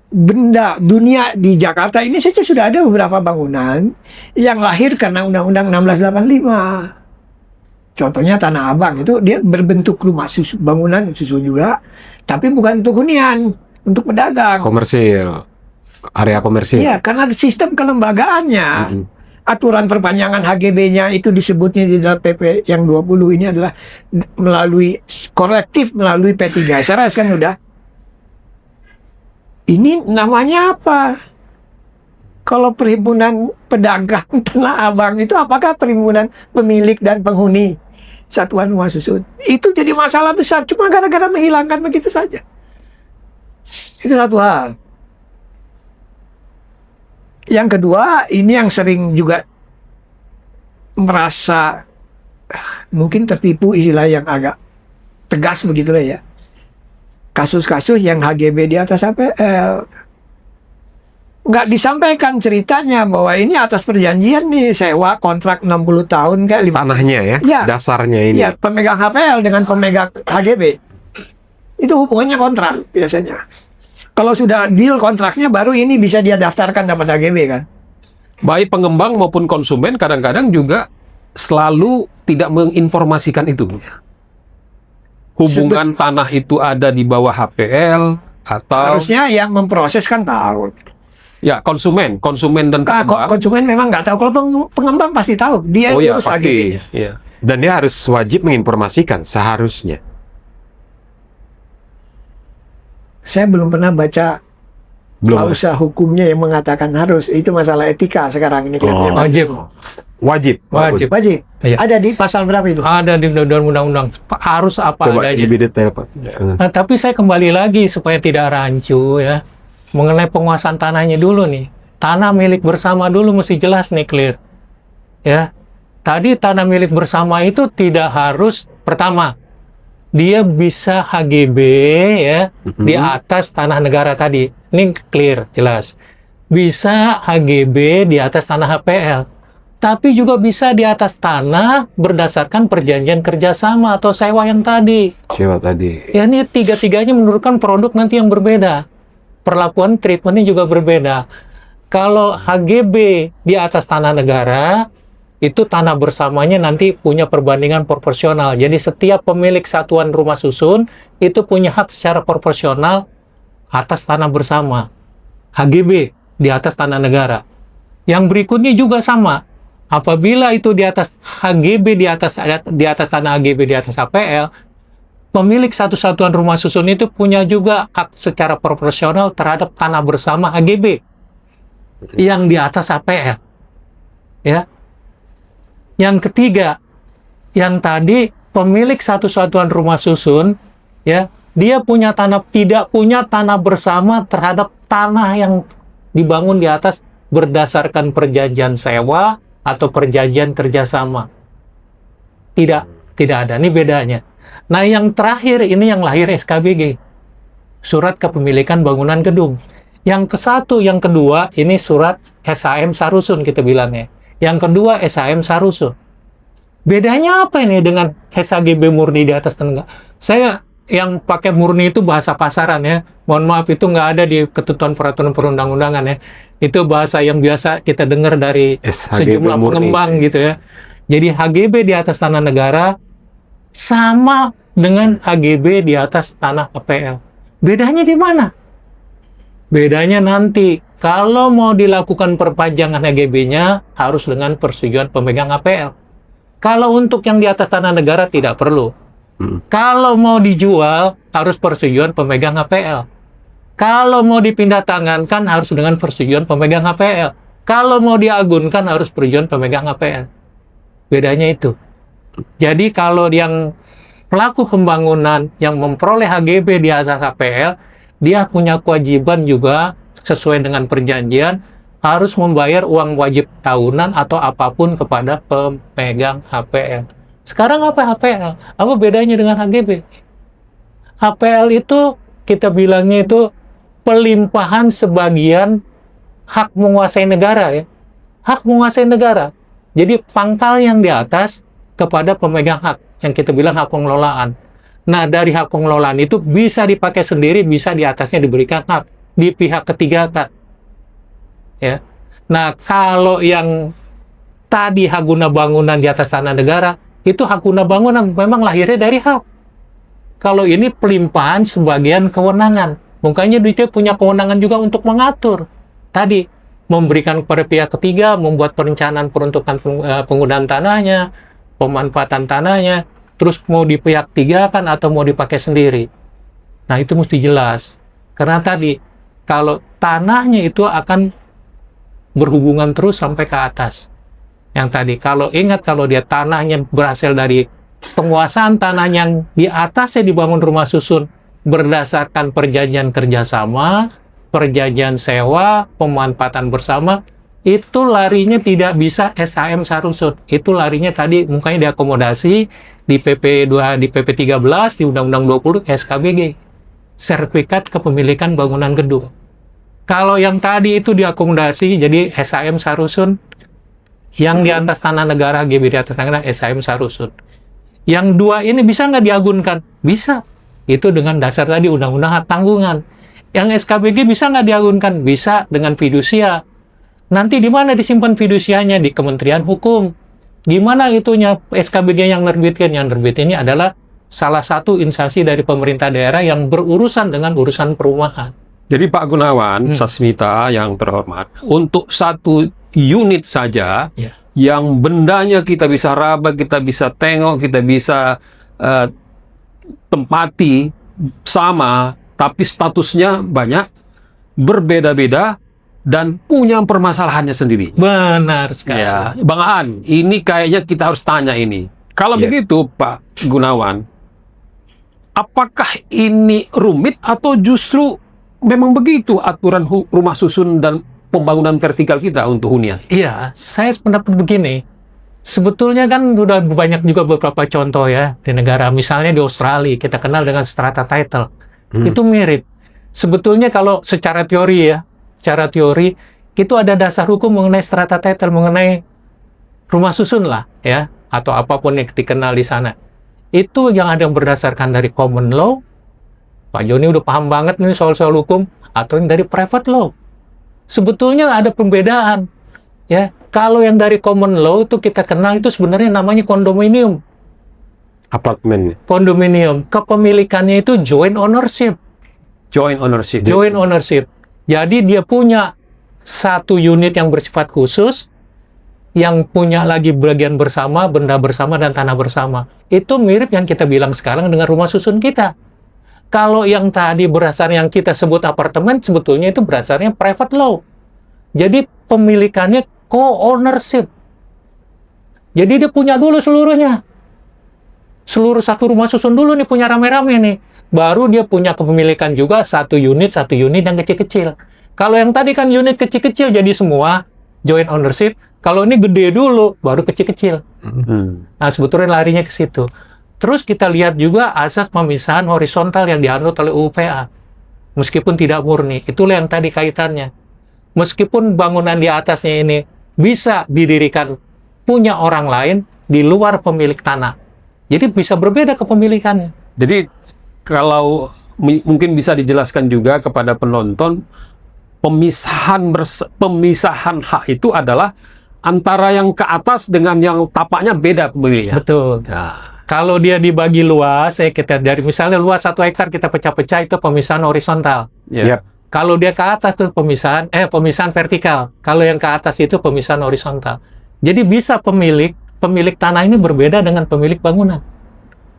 benda dunia di Jakarta ini saja sudah ada beberapa bangunan yang lahir karena Undang-Undang 1685. Contohnya Tanah Abang itu dia berbentuk rumah susun, bangunan susun juga, tapi bukan untuk hunian, untuk pedagang.
Komersil. Area komersil.
Iya, karena sistem kelembagaannya. Aturan perpanjangan HGB-nya itu disebutnya di dalam PP yang 20 ini adalah melalui korektif melalui P3 SRS kan udah. Ini namanya apa? Kalau perhimpunan pedagang Tanah Abang itu apakah perhimpunan pemilik dan penghuni satuan rumah susun? Itu jadi masalah besar cuma gara-gara menghilangkan begitu saja. Itu satu hal. Yang kedua, ini yang sering juga merasa mungkin tertipu istilah yang agak tegas begitulah ya. Kasus-kasus yang HGB di atas APL. Nggak disampaikan ceritanya bahwa ini atas perjanjian nih, sewa kontrak 60 tahun kayak
Tanahnya ya,
Ya.
dasarnya ini.
ya, pemegang HPL dengan pemegang HGB. Itu hubungannya kontrak biasanya. Kalau sudah deal kontraknya baru ini bisa dia daftarkan dapat HGB kan.
Baik pengembang maupun konsumen kadang-kadang juga selalu tidak menginformasikan itu. Hubungan tanah itu ada di bawah HPL atau
Harusnya yang memproses kan tahu.
ya konsumen dan pengembang.
Konsumen memang nggak tahu. Kalau pengembang pasti tahu. Dia
Oh ya
urus
pasti.
HGB-nya.
Ya.
Dan dia harus wajib menginformasikan seharusnya.
Saya belum pernah baca
Belum.
klausa hukumnya yang mengatakan harus. Itu masalah etika sekarang ini kelihatannya.
Oh.
Wajib.
Wajib.
Wajib.
Wajib.
Iya.
Ada di pasal berapa itu?
Ada di dalam undang-undang. Harus apa
Coba
adanya.
lebih detail, Pak.
Nah, tapi saya kembali lagi supaya tidak rancu ya. Mengenai penguasaan tanahnya dulu nih. Tanah milik bersama dulu mesti jelas nih, clear. Ya. Tadi tanah milik bersama itu tidak harus, pertama, dia bisa HGB ya di atas tanah negara tadi. Ini clear, jelas. Bisa HGB di atas tanah HPL. Tapi juga bisa di atas tanah berdasarkan perjanjian kerjasama atau sewa yang tadi.
Sewa tadi.
Ya ini tiga-tiganya menurunkan produk nanti yang berbeda. Perlakuan treatmentnya juga berbeda. Kalau HGB di atas tanah negara, itu tanah bersamanya nanti punya perbandingan proporsional. Jadi setiap pemilik satuan rumah susun itu punya hak secara proporsional atas tanah bersama. HGB di atas tanah negara. Yang berikutnya juga sama. Apabila itu di atas HGB di atas tanah HGB di atas APL, pemilik satu satuan rumah susun itu punya juga hak secara proporsional terhadap tanah bersama HGB yang di atas APL. Ya. Yang ketiga, yang tadi pemilik satu satuan rumah susun, ya, dia punya tidak punya tanah bersama terhadap tanah yang dibangun di atas berdasarkan perjanjian sewa atau perjanjian kerjasama. Tidak ada. Ini bedanya. Nah, yang terakhir ini yang lahir SKBG, surat kepemilikan bangunan gedung. Yang kesatu, yang kedua ini surat SHM Sarusun kita bilangnya. Yang kedua SHM Sarusun. Bedanya apa ini dengan SHGB murni di atas tanah? Saya yang pakai murni itu bahasa pasaran ya. Mohon maaf itu nggak ada di ketentuan peraturan perundang-undangan ya. Itu bahasa yang biasa kita dengar dari
SHGB
sejumlah
murni.
pengembang gitu ya. Jadi HGB di atas tanah negara sama dengan HGB di atas tanah APL. Bedanya di mana? Bedanya nanti kalau mau dilakukan perpanjangan HGB-nya harus dengan persetujuan pemegang APL. Kalau untuk yang di atas tanah negara tidak perlu. Kalau mau dijual harus persetujuan pemegang APL. Kalau mau dipindah tangankan harus dengan persetujuan pemegang APL. Kalau mau diagunkan harus persetujuan pemegang APL. Bedanya itu. Jadi kalau yang pelaku pembangunan yang memperoleh HGB di atas APL, dia punya kewajiban juga sesuai dengan perjanjian harus membayar uang wajib tahunan atau apapun kepada pemegang HPL. Sekarang apa HPL? Apa bedanya dengan HGB? HPL itu kita bilangnya itu pelimpahan sebagian hak menguasai negara ya. Hak menguasai negara. Jadi pangkal yang di atas kepada pemegang hak yang kita bilang hak pengelolaan. Nah, dari hak pengelolaan itu bisa dipakai sendiri, bisa di atasnya diberikan hak di pihak ketiga kan. Ya. Nah, kalau yang tadi hak guna bangunan di atas tanah negara, itu hak guna bangunan memang lahirnya dari hak. Kalau ini pelimpahan sebagian kewenangan. Makanya dia punya kewenangan juga untuk mengatur. Tadi, memberikan kepada pihak ketiga, membuat perencanaan peruntukan penggunaan tanahnya, pemanfaatan tanahnya, terus mau di pihak tiga kan atau mau dipakai sendiri. Nah, itu mesti jelas. Karena tadi, kalau tanahnya itu akan berhubungan terus sampai ke atas. Yang tadi, kalau ingat kalau dia tanahnya berasal dari penguasaan tanah yang di atasnya dibangun rumah susun berdasarkan perjanjian kerjasama, perjanjian sewa, pemanfaatan bersama, itu larinya tidak bisa SHM Sarusun. Itu larinya tadi mukanya diakomodasi di PP 2, di PP 13, di Undang-Undang 20 SKBG. Sertifikat Kepemilikan Bangunan Gedung. Kalau yang tadi itu diakomodasi jadi SHM Sarusun, yang di atas tanah negara, GB di atas tanah negara, SHM Sarusun. Yang dua ini bisa nggak diagunkan? Bisa. Itu dengan dasar tadi Undang-Undang Hak Tanggungan. Yang SKBG bisa nggak diagunkan? Bisa dengan fidusia. Nanti di mana disimpan fidusianya? Di Kementerian Hukum. Gimana itunya SKBG yang nerbitkan? Yang nerbitnya adalah salah satu instansi dari pemerintah daerah yang berurusan dengan urusan perumahan.
Jadi Pak Gunawan, Sasmita yang terhormat, untuk satu unit saja yang bendanya kita bisa raba, kita bisa tengok, kita bisa tempati sama, tapi statusnya banyak, berbeda-beda, dan punya permasalahannya sendiri.
Benar sekali.
Ya, Bang Aan, ini kayaknya kita harus tanya ini. Kalau begitu, Pak Gunawan, apakah ini rumit atau justru memang begitu aturan rumah susun dan pembangunan vertikal kita untuk hunian?
Iya, saya pendapat begini. Sebetulnya kan sudah banyak juga beberapa contoh ya di negara. Misalnya di Australia, kita kenal dengan strata title. Itu mirip. Sebetulnya kalau secara teori ya, secara teori, itu ada dasar hukum mengenai strata title, mengenai rumah susun lah ya, atau apapun yang dikenal di sana. Itu yang ada yang berdasarkan dari common law. Pak Joni udah paham banget nih soal-soal hukum, atau yang dari private law. Sebetulnya ada perbedaan. Ya, kalau yang dari common law itu kita kenal itu sebenarnya namanya kondominium.
Apartemen.
Kondominium, kepemilikannya itu joint ownership.
Joint ownership.
Joint ownership. Jadi dia punya satu unit yang bersifat khusus, yang punya lagi bagian bersama, benda bersama, dan tanah bersama. Itu mirip yang kita bilang sekarang dengan rumah susun kita. Kalau yang tadi berdasarnya yang kita sebut apartemen, sebetulnya itu berdasarnya private law. Jadi pemilikannya co-ownership. Jadi dia punya dulu seluruhnya. Seluruh satu rumah susun dulu nih, punya rame-rame nih. Baru dia punya kepemilikan juga satu unit yang kecil-kecil. Kalau yang tadi kan unit kecil-kecil jadi semua joint ownership. Kalau ini gede dulu, baru kecil-kecil. Nah, sebetulnya larinya ke situ. Terus kita lihat juga asas pemisahan horizontal yang dianut oleh UPA. Meskipun tidak murni, itulah yang tadi kaitannya. Meskipun bangunan di atasnya ini bisa didirikan punya orang lain di luar pemilik tanah. Jadi bisa berbeda kepemilikannya.
Jadi kalau mungkin bisa dijelaskan juga kepada penonton, pemisahan hak itu adalah antara yang ke atas dengan yang tapaknya beda pemilikannya.
Betul.
Nah.
Kalau dia dibagi luas, kita dari misalnya luas 1 hektar kita pecah-pecah, itu pemisahan horizontal. Kalau dia ke atas itu pemisahan vertikal. Kalau yang ke atas itu pemisahan horizontal. Jadi bisa pemilik tanah ini berbeda dengan pemilik bangunan.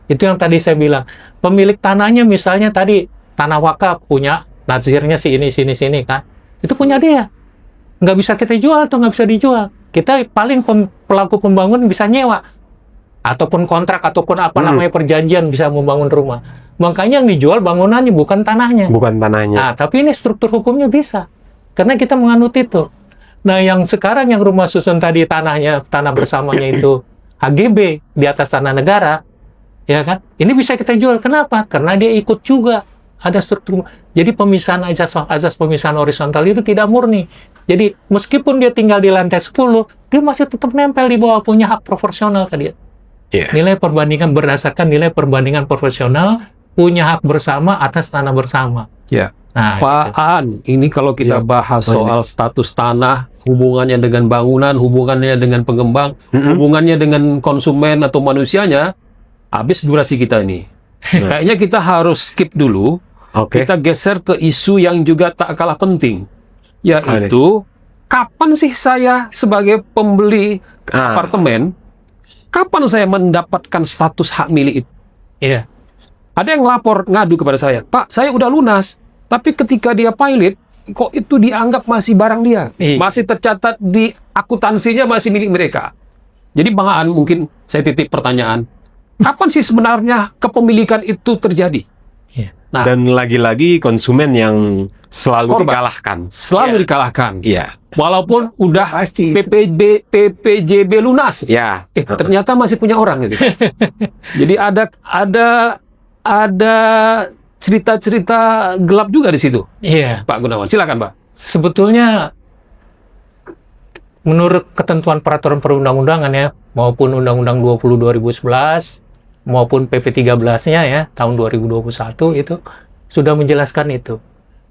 Itu yang tadi saya bilang. Pemilik tanahnya misalnya tadi tanah wakaf punya nazirnya sini kan. Itu punya dia. Nggak bisa kita jual atau nggak bisa dijual. Kita paling pelaku pembangunan bisa nyewa. Ataupun kontrak, ataupun apa namanya perjanjian bisa membangun rumah. Makanya yang dijual bangunannya, bukan tanahnya.
Bukan tanahnya.
Nah, tapi ini struktur hukumnya bisa. Karena kita menganut itu. Nah, yang sekarang yang rumah susun tadi tanah bersamanya itu HGB di atas tanah negara, ya kan? Ini bisa kita jual. Kenapa? Karena dia ikut juga ada struktur. Jadi pemisahan azas pemisahan horizontal itu tidak murni. Jadi meskipun dia tinggal di lantai 10, dia masih tetap nempel di bawah, punya hak proporsional tadi. Nilai perbandingan berdasarkan nilai perbandingan proporsional, punya hak bersama atas tanah bersama. Nah,
Pak Aan, ini kalau kita bahas soal status tanah, hubungannya dengan bangunan, hubungannya dengan pengembang, hubungannya dengan konsumen atau manusianya, habis durasi kita ini. Kayaknya kita harus skip dulu. Kita geser ke isu yang juga tak kalah penting, yaitu kapan sih saya sebagai pembeli apartemen, kapan saya mendapatkan status hak milik itu? Ada yang lapor ngadu kepada saya, Pak, saya udah lunas, tapi ketika dia pilot, kok itu dianggap masih barang dia, masih tercatat di akuntansinya masih milik mereka. Jadi Bang Aan, mungkin saya titip pertanyaan, kapan sih sebenarnya kepemilikan itu terjadi?
Dan lagi-lagi konsumen yang Selalu
korban.
dikalahkan.
Selalu
Iya.
dikalahkan.
Iya.
Walaupun udah
Pasti.
PPJB lunas.
Ya.
Ternyata masih punya orang gitu. Jadi ada cerita-cerita gelap juga di situ,
Iya.
Pak Gunawan. Silakan, Pak.
Sebetulnya menurut ketentuan peraturan perundang-undangan ya, maupun Undang-Undang 20 2011 maupun PP 13-nya ya tahun 2021 itu sudah menjelaskan itu.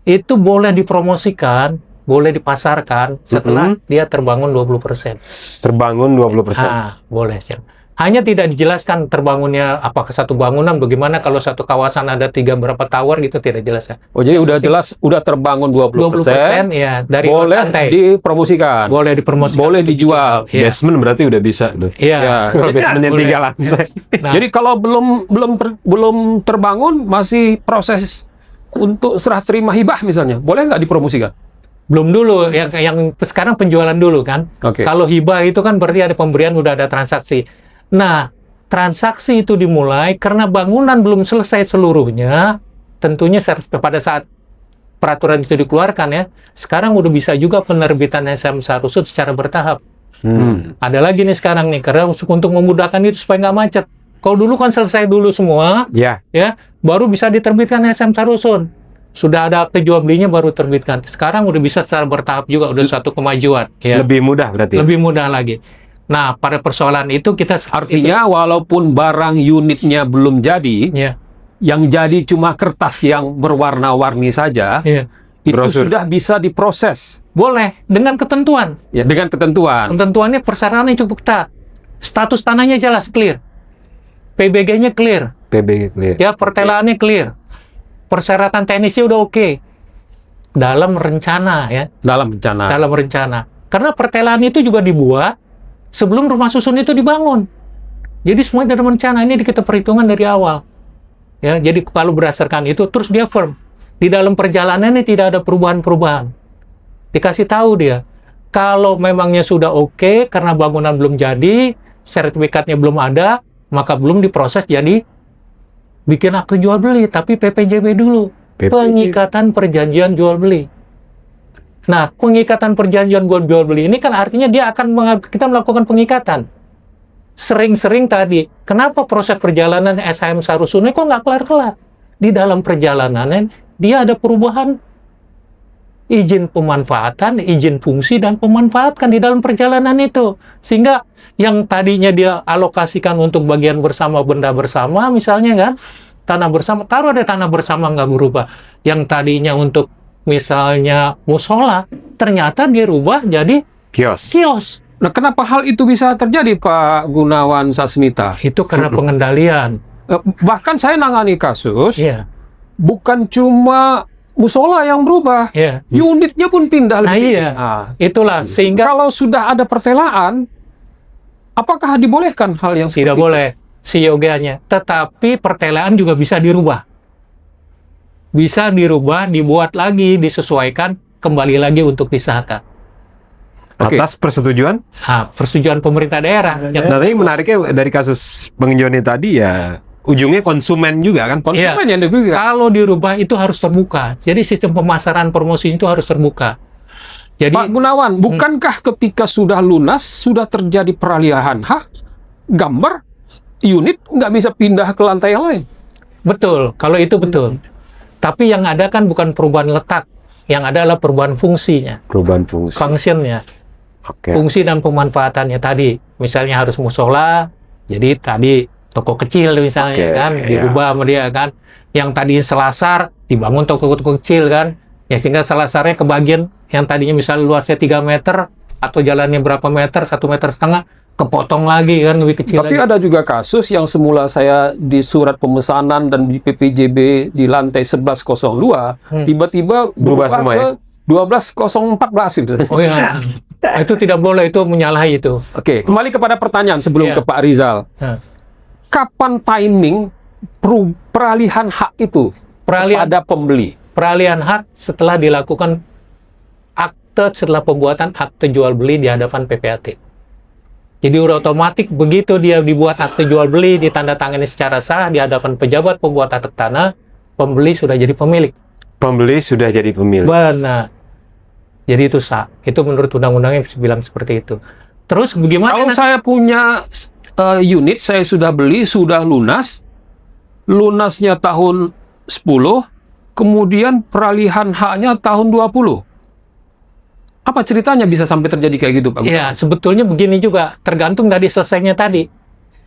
Itu boleh dipromosikan, boleh dipasarkan setelah dia terbangun 20%.
Terbangun 20%.
Ah, boleh sih. Hanya tidak dijelaskan terbangunnya apakah satu bangunan, bagaimana kalau satu kawasan ada berapa tower gitu, tidak jelas ya.
Oh, jadi udah jelas, udah terbangun 20%,
20% ya dari
boleh
lantai.
dipromosikan,
Boleh dipromosikan.
boleh dijual.
Iya.
Basement berarti udah bisa tuh.
Iya.
Ya.
Kalau basementnya
Boleh.
3 lantai.
Nah,
Jadi kalau belum terbangun, masih proses untuk serah terima hibah misalnya, boleh nggak dipromosikan?
belum dulu, yang sekarang penjualan dulu kan.
Oke.
Kalau hibah itu kan berarti ada pemberian, udah ada transaksi. Nah, transaksi itu dimulai karena bangunan belum selesai seluruhnya. Tentunya pada saat peraturan itu dikeluarkan ya, sekarang udah bisa juga penerbitan SM Sarusut secara bertahap. Ada lagi nih sekarang nih, karena untuk memudahkan itu supaya nggak macet. Kalau dulu kan selesai dulu semua,
Ya.
ya, baru bisa diterbitkan SM Sarusun. Sudah ada akte jual belinya baru terbitkan. Sekarang udah bisa secara bertahap juga, udah suatu kemajuan. Ya.
Lebih mudah berarti.
Lebih mudah lagi. Nah, pada persoalan itu kita
Artinya walaupun barang unitnya belum jadi,
ya,
yang jadi cuma kertas yang berwarna-warni saja,
ya,
itu
Brosur.
sudah bisa diproses
boleh dengan ketentuan.
ya dengan ketentuan.
Ketentuannya persyaratan yang cukup ketat. Status tanahnya jelas, clear. PBG-nya clear.
PB clear.
Ya, pertelaannya clear. Persyaratan teknisnya udah oke. Dalam rencana ya,
Dalam rencana.
dalam rencana. Karena pertelaan itu juga dibuat sebelum rumah susun itu dibangun. Jadi semua dalam rencana, ini kita perhitungan dari awal. Ya, jadi kalau berdasarkan itu terus dia firm. Di dalam perjalanan ini tidak ada perubahan-perubahan. Dikasih tahu dia, kalau memangnya sudah oke karena bangunan belum jadi, sertifikatnya belum ada, maka belum diproses jadi bikin akte jual beli, tapi PPJB dulu. Pengikatan perjanjian jual beli. Nah, pengikatan perjanjian jual beli ini kan artinya dia akan kita melakukan pengikatan. Sering-sering tadi, kenapa proses perjalanan SHM Sarusun ini kok nggak kelar-kelar? Di dalam perjalanan dia ada perubahan izin pemanfaatan, izin fungsi, dan pemanfaatkan di dalam perjalanan itu. Sehingga yang tadinya dia alokasikan untuk bagian bersama, benda bersama, misalnya kan, tanah bersama, taruh ada tanah bersama nggak berubah. Yang tadinya untuk misalnya musola, ternyata dirubah jadi
Kios.
kios.
Nah, kenapa hal itu bisa terjadi, Pak Gunawan Sasmita?
Itu karena pengendalian.
Bahkan saya nangani kasus,
Iya,
bukan cuma musola yang berubah,
iya.
unitnya pun pindah.
Nah,
lebih.
iya.
Nah,
Itulah, sehingga
kalau sudah ada pertelaan, apakah dibolehkan hal yang
tidak
seperti
boleh siogianya. Tetapi pertelaan juga bisa dirubah. Bisa dirubah, dibuat lagi, disesuaikan, kembali lagi untuk disahkan.
Oke.
Atas persetujuan.
Nah, persetujuan pemerintah daerah. Yang
Nah, tapi menariknya dari kasus Bang Joni tadi ya, ujungnya konsumen juga kan.
konsumen
Iya.
yang dirugikan?
kalau dirubah itu harus terbuka. Jadi sistem pemasaran promosi itu harus terbuka. Jadi
Pak Gunawan, bukankah ketika sudah lunas, sudah terjadi peralihan hak, gambar, unit nggak bisa pindah ke lantai yang lain?
betul, kalau itu betul. Tapi yang ada kan bukan perubahan letak, yang ada adalah perubahan fungsinya,
Perubahan fungsi.
functionnya,
Oke.
fungsi dan pemanfaatannya tadi. Misalnya harus musola, jadi tadi toko kecil misalnya
Oke,
kan,
ya.
dirubah sama dia kan. Yang tadi selasar, dibangun toko-toko kecil kan. Ya sehingga selasarnya kebagian yang tadinya misalnya luasnya 3 meter atau jalannya berapa meter, 1,5 meter, kepotong lagi kan, lebih kecil
Tapi
lagi.
ada juga kasus yang semula saya di surat pemesanan dan di PPJB di lantai 1102, tiba-tiba
Berubah semua
ke
ya?
12.014 gitu.
Oh ya, itu tidak boleh, itu menyalahi itu.
Oke, kembali kepada pertanyaan sebelum
Iya.
ke Pak Rizal.
Nah,
Kapan timing peralihan hak itu
Peralihan-
kepada pembeli?
peralihan hak setelah dilakukan setelah pembuatan akte jual beli di hadapan PPAT. Jadi udah otomatis begitu dia dibuat akte jual beli, ditandatangani secara sah di hadapan pejabat pembuat akte tanah, pembeli sudah jadi pemilik.
Pembeli sudah jadi pemilik.
Benar. Jadi itu sah. Itu menurut undang-undangnya bilang seperti itu. Terus bagaimana?
Kalau saya punya unit, saya sudah beli, sudah lunas, lunasnya tahun 10, kemudian peralihan haknya tahun 20. Apa ceritanya bisa sampai terjadi kayak gitu, Pak?
Ya, sebetulnya begini juga, tergantung dari selesainya tadi.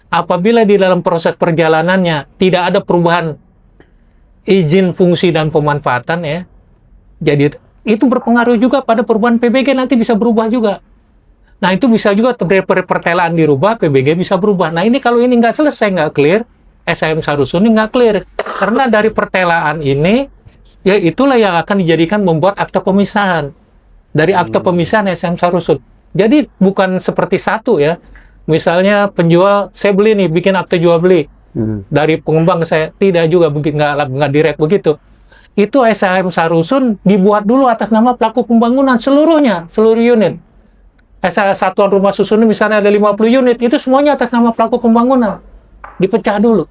Apabila di dalam proses perjalanannya tidak ada perubahan izin fungsi dan pemanfaatan ya, jadi itu berpengaruh juga pada perubahan PBG, nanti bisa berubah juga. Nah, itu bisa juga pertelaan dirubah, PBG bisa berubah. Nah, ini kalau ini nggak selesai, nggak clear, SHM Sarusun ini nggak clear. Karena dari pertelaan ini, ya itulah yang akan dijadikan membuat akte pemisahan. Dari akte pemisahan SHM Sarusun. Jadi, bukan seperti satu ya. Misalnya penjual, saya beli nih, bikin akte jual beli. Dari pengembang saya, tidak juga, nggak direct begitu. Itu SHM Sarusun dibuat dulu atas nama pelaku pembangunan seluruhnya, seluruh unit. Satuan rumah susun misalnya ada 50 unit, itu semuanya atas nama pelaku pembangunan. Dipecah dulu.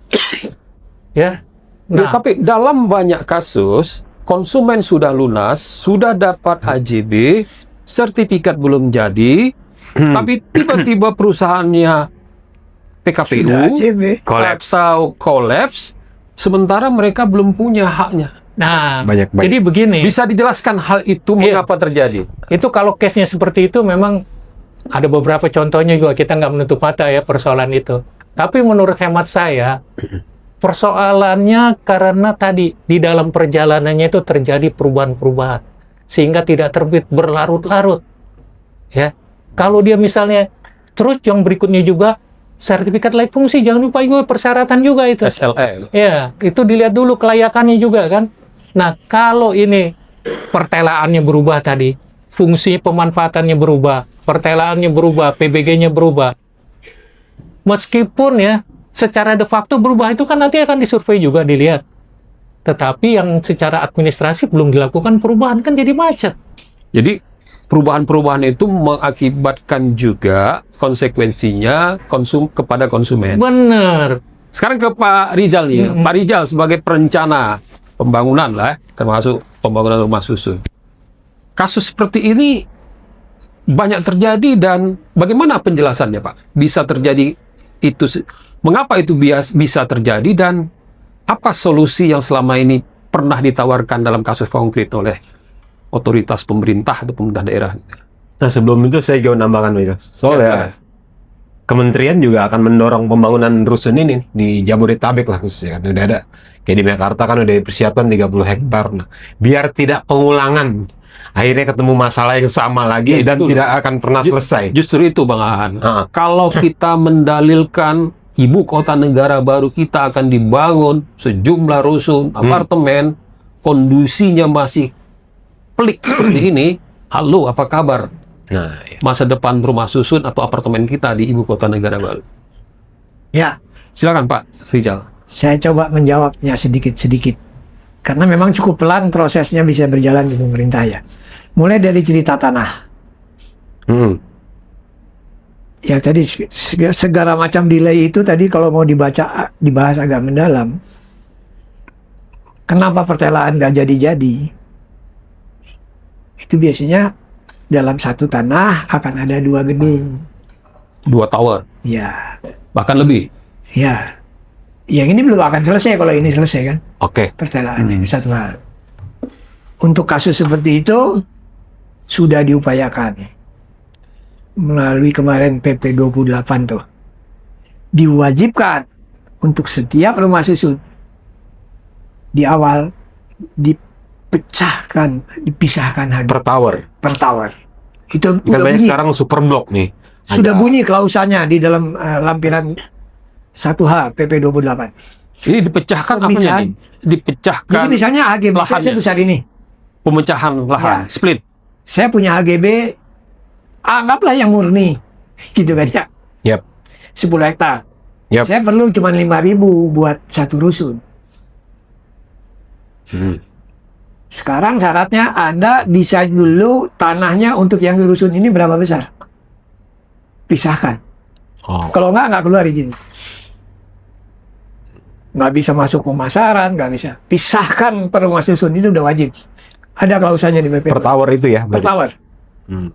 Ya.
Nah, tapi dalam banyak kasus, konsumen sudah lunas, sudah dapat AJB, sertifikat belum jadi, tapi tiba-tiba perusahaannya PKPU atau kolaps, sementara mereka belum punya haknya.
Nah,
Banyak.
jadi begini.
Bisa dijelaskan hal itu mengapa terjadi?
Itu kalau case-nya seperti itu memang ada beberapa contohnya juga, kita nggak menutup mata ya persoalan itu. Tapi menurut hemat saya, persoalannya karena tadi di dalam perjalanannya itu terjadi perubahan-perubahan sehingga tidak terbit berlarut-larut. Ya. Kalau dia misalnya terus yang berikutnya juga sertifikat layak fungsi, jangan lupa juga persyaratan juga itu.
SLE.
Ya, itu dilihat dulu kelayakannya juga kan. Nah, kalau ini pertelaannya berubah tadi, fungsi pemanfaatannya berubah, pertelaannya berubah, PBG-nya berubah. Meskipun ya, secara de facto berubah itu kan nanti akan disurvei juga, dilihat. Tetapi yang secara administrasi belum dilakukan perubahan, kan jadi macet.
Jadi perubahan-perubahan itu mengakibatkan juga konsekuensinya kepada konsumen.
Bener.
Sekarang ke Pak Rizal nih. Pak Rizal sebagai perencana pembangunan lah, termasuk pembangunan rumah susun. Kasus seperti ini banyak terjadi dan bagaimana penjelasannya, Pak? Bisa terjadi itu, mengapa itu bisa terjadi dan apa solusi yang selama ini pernah ditawarkan dalam kasus konkret oleh otoritas pemerintah atau pemerintah daerah?
Nah, sebelum itu saya jauh nambahkan, Mas. Soalnya kementerian juga akan mendorong pembangunan rusun ini di Jabodetabek lah khususnya kan. Udah ada kayak di Mekarta kan udah dipersiapkan 30 hektar. Nah, biar tidak pengulangan. Akhirnya ketemu masalah yang sama lagi dan tidak akan pernah selesai.
Justru itu Bang Aan. Kalau kita mendalilkan ibu kota negara baru kita akan dibangun sejumlah rusun, apartemen, kondisinya masih pelik seperti ini, halo apa kabar?
Nah,
Masa depan rumah susun atau apartemen kita di ibu kota negara baru.
Ya,
Silakan Pak Rizal.
saya coba menjawabnya sedikit-sedikit. Karena memang cukup pelan prosesnya bisa berjalan di pemerintah ya. Mulai dari cerita tanah. Ya tadi segala macam delay itu tadi kalau mau dibahas agak mendalam. Kenapa pertelaan nggak jadi-jadi? Itu biasanya dalam satu tanah akan ada 2 gedung.
2 tower,
Ya,
bahkan lebih.
ya. Yang ini belum akan selesai kalau ini selesai kan?
oke.
Pertelaannya satu hal. Untuk kasus seperti itu sudah diupayakan melalui kemarin PP 28 tuh. Diwajibkan untuk setiap rumah susun di awal dipisahkan harga
Per tower.
per tower. Itu
Kan
udah
banyak
bunyi,
sekarang super block nih.
sudah
Ada-
bunyi klausannya di dalam lampiran 1H PP 28.
Ini dipecahkan apanya
Pemisahan.
nih? Dipecahkan
Jadi misalnya HGB saya
lahannya.
sebesar ini.
pemecahan lahan,
Ya.
split.
Saya punya HGB, anggaplah yang murni, gitu kan ya,
Yap.
10 hektar.
Yap.
Saya perlu cuma 5.000 buat satu rusun. Sekarang syaratnya Anda desain dulu tanahnya untuk yang rusun ini berapa besar. Pisahkan.
Oh.
Kalau nggak keluar izin. nggak bisa masuk pemasaran, nggak bisa. Pisahkan per rumah susun itu udah wajib. Ada klausannya di PP.
Per tower itu ya?
Per tower.
Hmm.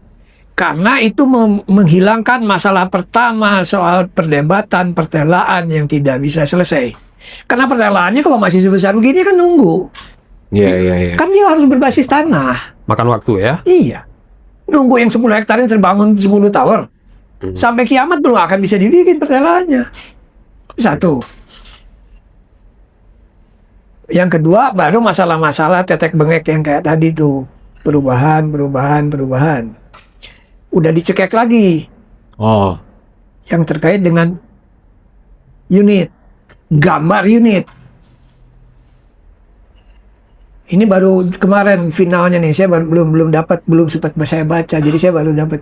Karena itu menghilangkan masalah pertama soal perdebatan pertelaan yang tidak bisa selesai. Karena pertelaannya kalau masih sebesar begini kan nunggu.
Iya.
Kan dia harus berbasis tanah.
Makan waktu ya.
Iya. Nunggu yang 10 hektar yang terbangun 10 tower. Sampai kiamat belum akan bisa dibikin pertelaannya. Satu. Yang kedua baru masalah-masalah tetek bengek yang kayak tadi tuh. Perubahan. Udah dicekek lagi.
Oh.
Yang terkait dengan unit. Gambar unit. Ini baru kemarin finalnya nih, saya belum sempat saya baca, jadi saya baru dapat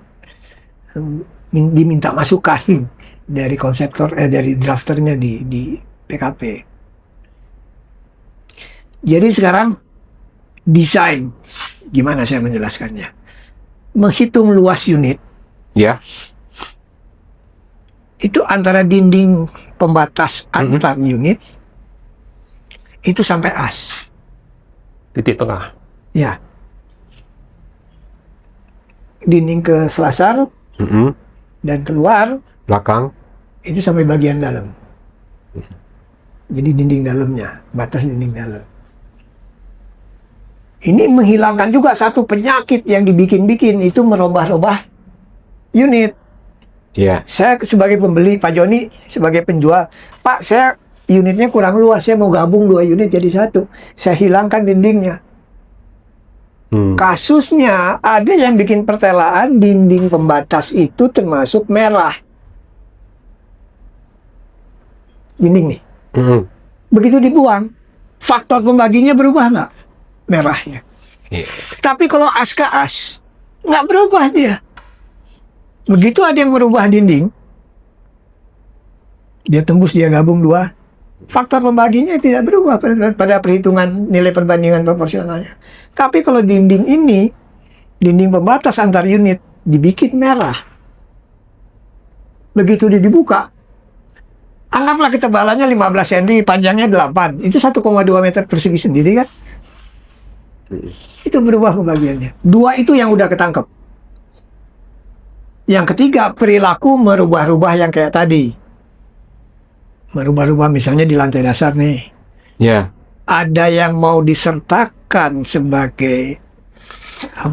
diminta masukan dari konseptor dari drafternya di PKP. Jadi sekarang desain, gimana saya menjelaskannya? Menghitung luas unit,
Ya.
itu antara dinding pembatas antar unit itu sampai as.
Titik tengah.
Ya. Dinding ke selasar dan keluar
Belakang.
itu sampai bagian dalam. Jadi dinding dalamnya, batas dinding dalam. Ini menghilangkan juga satu penyakit yang dibikin-bikin, itu merubah-rubah unit.
Iya.
Saya sebagai pembeli, Pak Joni sebagai penjual, Pak saya unitnya kurang luas, saya mau gabung 2 unit jadi 1. Saya hilangkan dindingnya. Kasusnya ada yang bikin pertelaan dinding pembatas itu termasuk merah. Dinding nih. Begitu dibuang, faktor pembaginya berubah nggak? Merahnya.
Iya.
Tapi kalau as ke as, nggak berubah dia. Begitu ada yang merubah dinding, dia tembus, dia gabung 2, faktor pembaginya tidak berubah pada perhitungan nilai perbandingan proporsionalnya. Tapi kalau dinding ini, dinding pembatas antar unit, dibikin merah. Begitu dia dibuka, anggaplah ketebalannya 15 cm, panjangnya 8, itu 1,2 meter persegi sendiri kan? Itu berubah pembagiannya. 2 itu yang udah ketangkep. Yang ketiga, perilaku merubah-rubah yang kayak tadi. Merubah-rubah misalnya di lantai dasar nih.
Ya.
Ada yang mau disertakan sebagai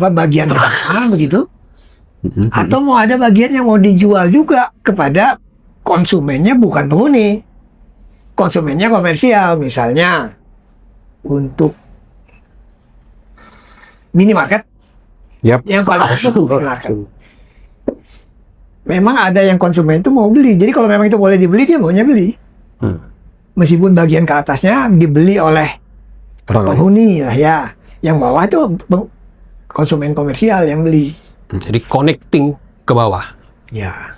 bagian bersama begitu. Atau mau ada bagian yang mau dijual juga kepada konsumennya, bukan penghuni. Konsumennya komersial, misalnya untuk minimarket.
Yap.
Yang paling minimarket. Memang ada yang konsumen itu mau beli. Jadi kalau memang itu boleh dibeli, dia maunya beli. Meskipun bagian ke atasnya dibeli oleh penghuni lah ya. Yang bawah itu konsumen komersial yang beli.
Jadi connecting ke bawah.
Ya.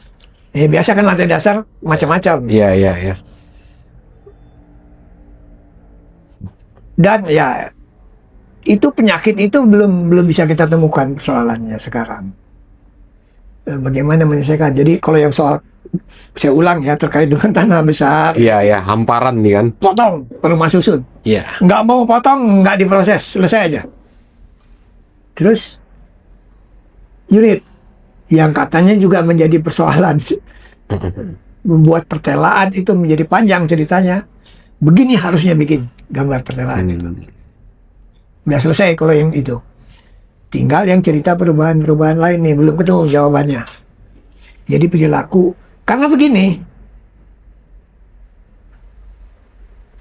Biasa kan lantai dasar macam-macam.
Iya.
Dan ya itu penyakit itu belum bisa kita temukan persoalannya sekarang. Bagaimana menyelesaikan? Jadi kalau yang soal, saya ulang ya, terkait dengan tanah besar.
Iya, hamparan nih kan.
Potong rumah susun.
Iya.
Nggak mau potong, nggak diproses, selesai aja. Terus unit yang katanya juga menjadi persoalan, membuat pertelaan itu menjadi panjang ceritanya. Begini harusnya bikin gambar pertelaan itu. Udah selesai kalau yang itu. Tinggal yang cerita perubahan-perubahan lain nih, belum ketemu jawabannya. Jadi perilaku, karena begini,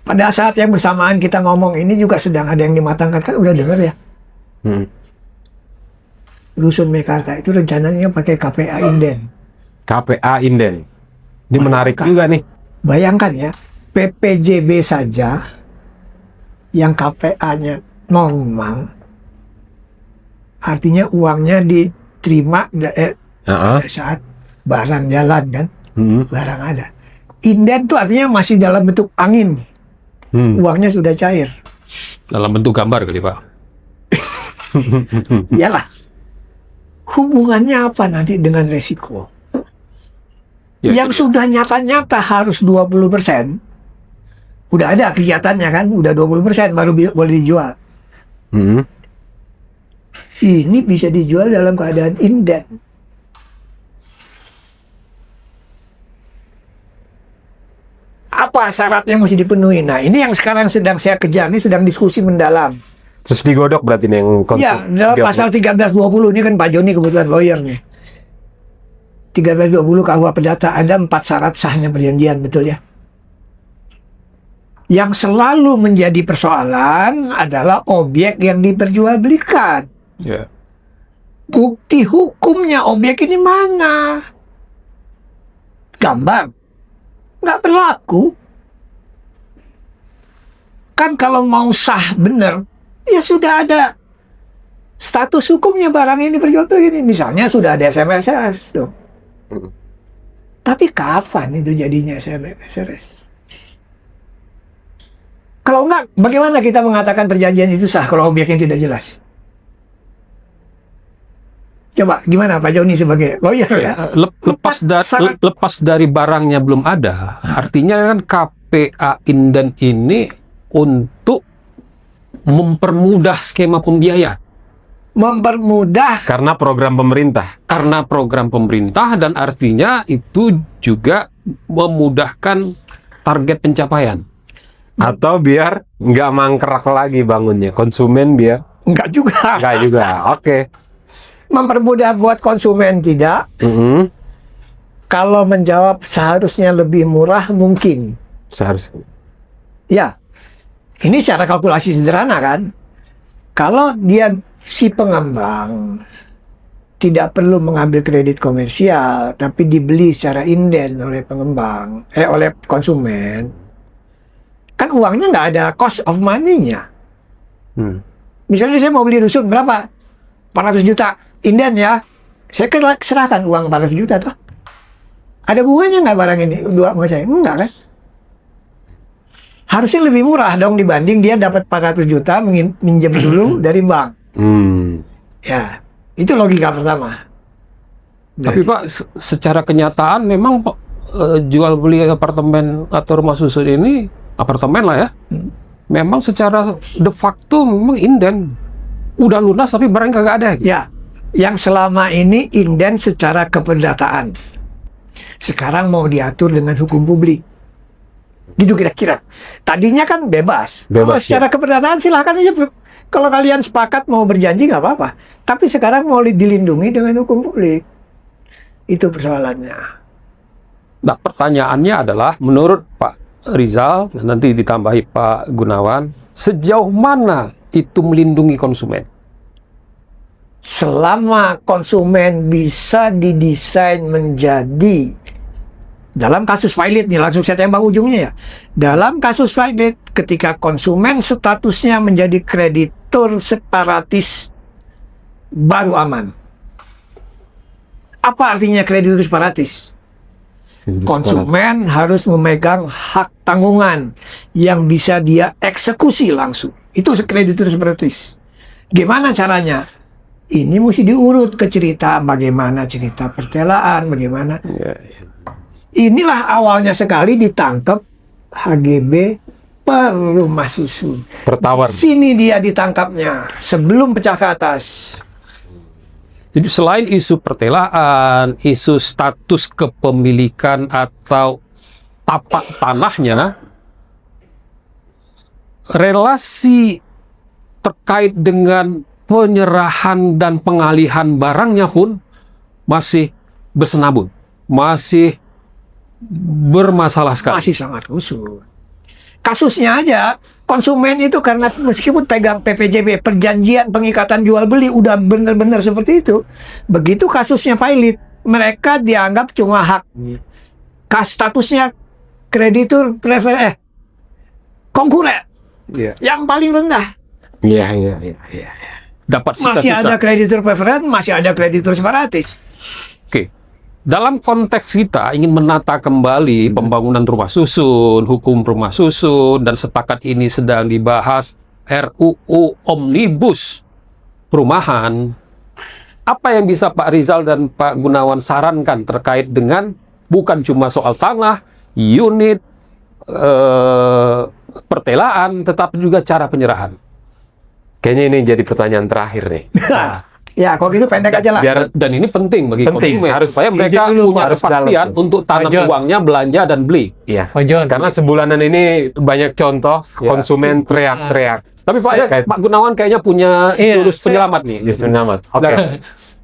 pada saat yang bersamaan kita ngomong ini juga sedang ada yang dimatangkan, kan udah dengar ya. Rusun Mekarta itu rencananya pakai KPA inden.
KPA inden. Ini menarik juga nih.
Bayangkan ya, PPJB saja yang KPA-nya normal, artinya uangnya diterima pada saat barang jalan kan, barang ada. Inden tuh artinya masih dalam bentuk angin, uangnya sudah cair.
Dalam bentuk gambar kali Pak.
Iyalah, hubungannya apa nanti dengan resiko?
Ya,
yang sudah nyata-nyata harus 20%, Udah ada kegiatannya kan, udah 20% baru boleh dijual. Ini bisa dijual dalam keadaan inden. Apa syarat yang mesti dipenuhi? Nah, ini yang sekarang sedang saya kejar, ini sedang diskusi mendalam.
Terus digodok berarti nih yang
Ya, dalam pasal 1320 ini kan Pak Joni kebetulan lawyer nih. 1320 KUH Perdata ada 4 syarat sahnya perjanjian, betul ya? Yang selalu menjadi persoalan adalah objek yang diperjualbelikan.
Ya.
Bukti hukumnya objek ini mana? Gambar nggak berlaku. Kan kalau mau sah bener, ya sudah ada status hukumnya barang ini diperjualbelikan. Misalnya sudah ada SMS dong. Tapi kapan itu jadinya SMS? Kalau enggak, bagaimana kita mengatakan perjanjian itu sah kalau objeknya tidak jelas? Coba, gimana Pak Joni sebagai lawyer ya?
Lepas dari barangnya belum ada, artinya kan KPA Inden ini untuk mempermudah skema pembiayaan.
Mempermudah
Karena program pemerintah.
Karena program pemerintah dan artinya itu juga memudahkan target pencapaian.
Atau biar nggak mangkrak lagi bangunnya. Konsumen biar
enggak juga.
nggak juga. Oke.
Mempermudah buat konsumen tidak. Kalau menjawab seharusnya lebih murah mungkin.
Seharusnya.
Ya, ini secara kalkulasi sederhana kan. Kalau dia si pengembang tidak perlu mengambil kredit komersial, tapi dibeli secara inden oleh pengembang, oleh konsumen, kan uangnya nggak ada cost of money-nya. Misalnya saya mau beli rusun berapa? 400 juta inden ya. Saya serahkan uang 400 juta tuh. Ada bunganya nggak barang ini? Dua sama saya? Enggak kan? Harusnya lebih murah dong dibanding dia dapat 400 juta minjem dulu dari bank. Ya, itu logika pertama.
Tapi Pak, secara kenyataan memang jual beli apartemen atau rumah susun ini, apartemen lah ya, memang secara de facto memang inden. Udah lunas tapi barang kagak ada.
Ya, yang selama ini inden secara keperdataan. Sekarang mau diatur dengan hukum publik. Gitu kira-kira. Tadinya kan bebas. Kalau secara keperdataan silahkan aja. Kalau kalian sepakat mau berjanji nggak apa-apa. Tapi sekarang mau dilindungi dengan hukum publik. Itu persoalannya.
Nah, pertanyaannya adalah menurut Pak Rizal, nanti ditambahi Pak Gunawan, sejauh mana itu melindungi konsumen?
Selama konsumen bisa didesain menjadi, dalam kasus pilot nih, langsung saya tembak ujungnya ya. Dalam kasus pilot, ketika konsumen statusnya menjadi kreditur separatis, baru aman. Apa artinya kreditur separatis? Konsumen harus memegang hak tanggungan yang bisa dia eksekusi langsung. Itu kreditur separatis. Gimana caranya? Ini mesti diurut ke cerita, bagaimana cerita pertelaan, bagaimana. Inilah awalnya sekali ditangkap HGB Perumah Susun.
Pertawar.
Sini dia ditangkapnya sebelum pecah ke atas.
Jadi selain isu pertelaan, isu status kepemilikan atau tapak tanahnya, relasi terkait dengan penyerahan dan pengalihan barangnya pun masih bersenabung, masih bermasalah sekali.
Masih sangat kusut. Kasusnya aja, konsumen itu karena meskipun pegang PPJB, perjanjian pengikatan jual beli, udah benar-benar seperti itu. Begitu kasusnya pilot, mereka dianggap cuma hak. Statusnya kreditur konkuren. Yang paling rendah.
Iya.
Dapat
Masih ada kreditur preferen, masih ada kreditur separatis.
Oke. Dalam konteks kita ingin menata kembali pembangunan rumah susun, hukum rumah susun, dan setakat ini sedang dibahas RUU Omnibus Perumahan, apa yang bisa Pak Rizal dan Pak Gunawan sarankan terkait dengan bukan cuma soal tanah, unit, pertelaan, tetapi juga cara penyerahan.
Kayaknya ini jadi pertanyaan terakhir nih.
Ya, kalau gitu pendek aja lah.
Dan ini penting bagi
Penting,
konsumen
harus
supaya mereka
dulu,
punya
harus
kepastian
dalam.
untuk tanam
Pak John.
uangnya, belanja dan beli.
Iya.
Pak John.
Karena sebulanan ini banyak contoh
Ya.
konsumen teriak-teriak.
Tapi
Terkait-
Pak Gunawan kayaknya punya
Iya,
jurus penyelamat nih.
Justru nyaman. Oke.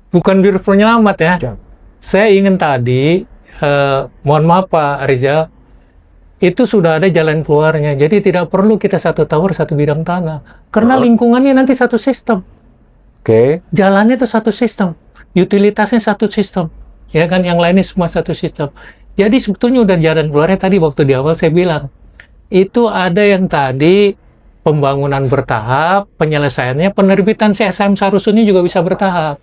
Bukan juru penyelamat ya.
Siap.
Saya ingin tadi, mohon maaf Pak Rizal, itu sudah ada jalan keluarnya. Jadi tidak perlu kita satu tower, satu bidang tanah. Karena lingkungannya nanti satu sistem.
Oke.
Jalannya itu satu sistem. Utilitasnya satu sistem. Ya kan, yang lainnya semua satu sistem. Jadi sebetulnya udah jalan keluarnya tadi waktu di awal saya bilang. Itu ada yang tadi pembangunan bertahap, penyelesaiannya, penerbitan CSM seharusnya juga bisa bertahap.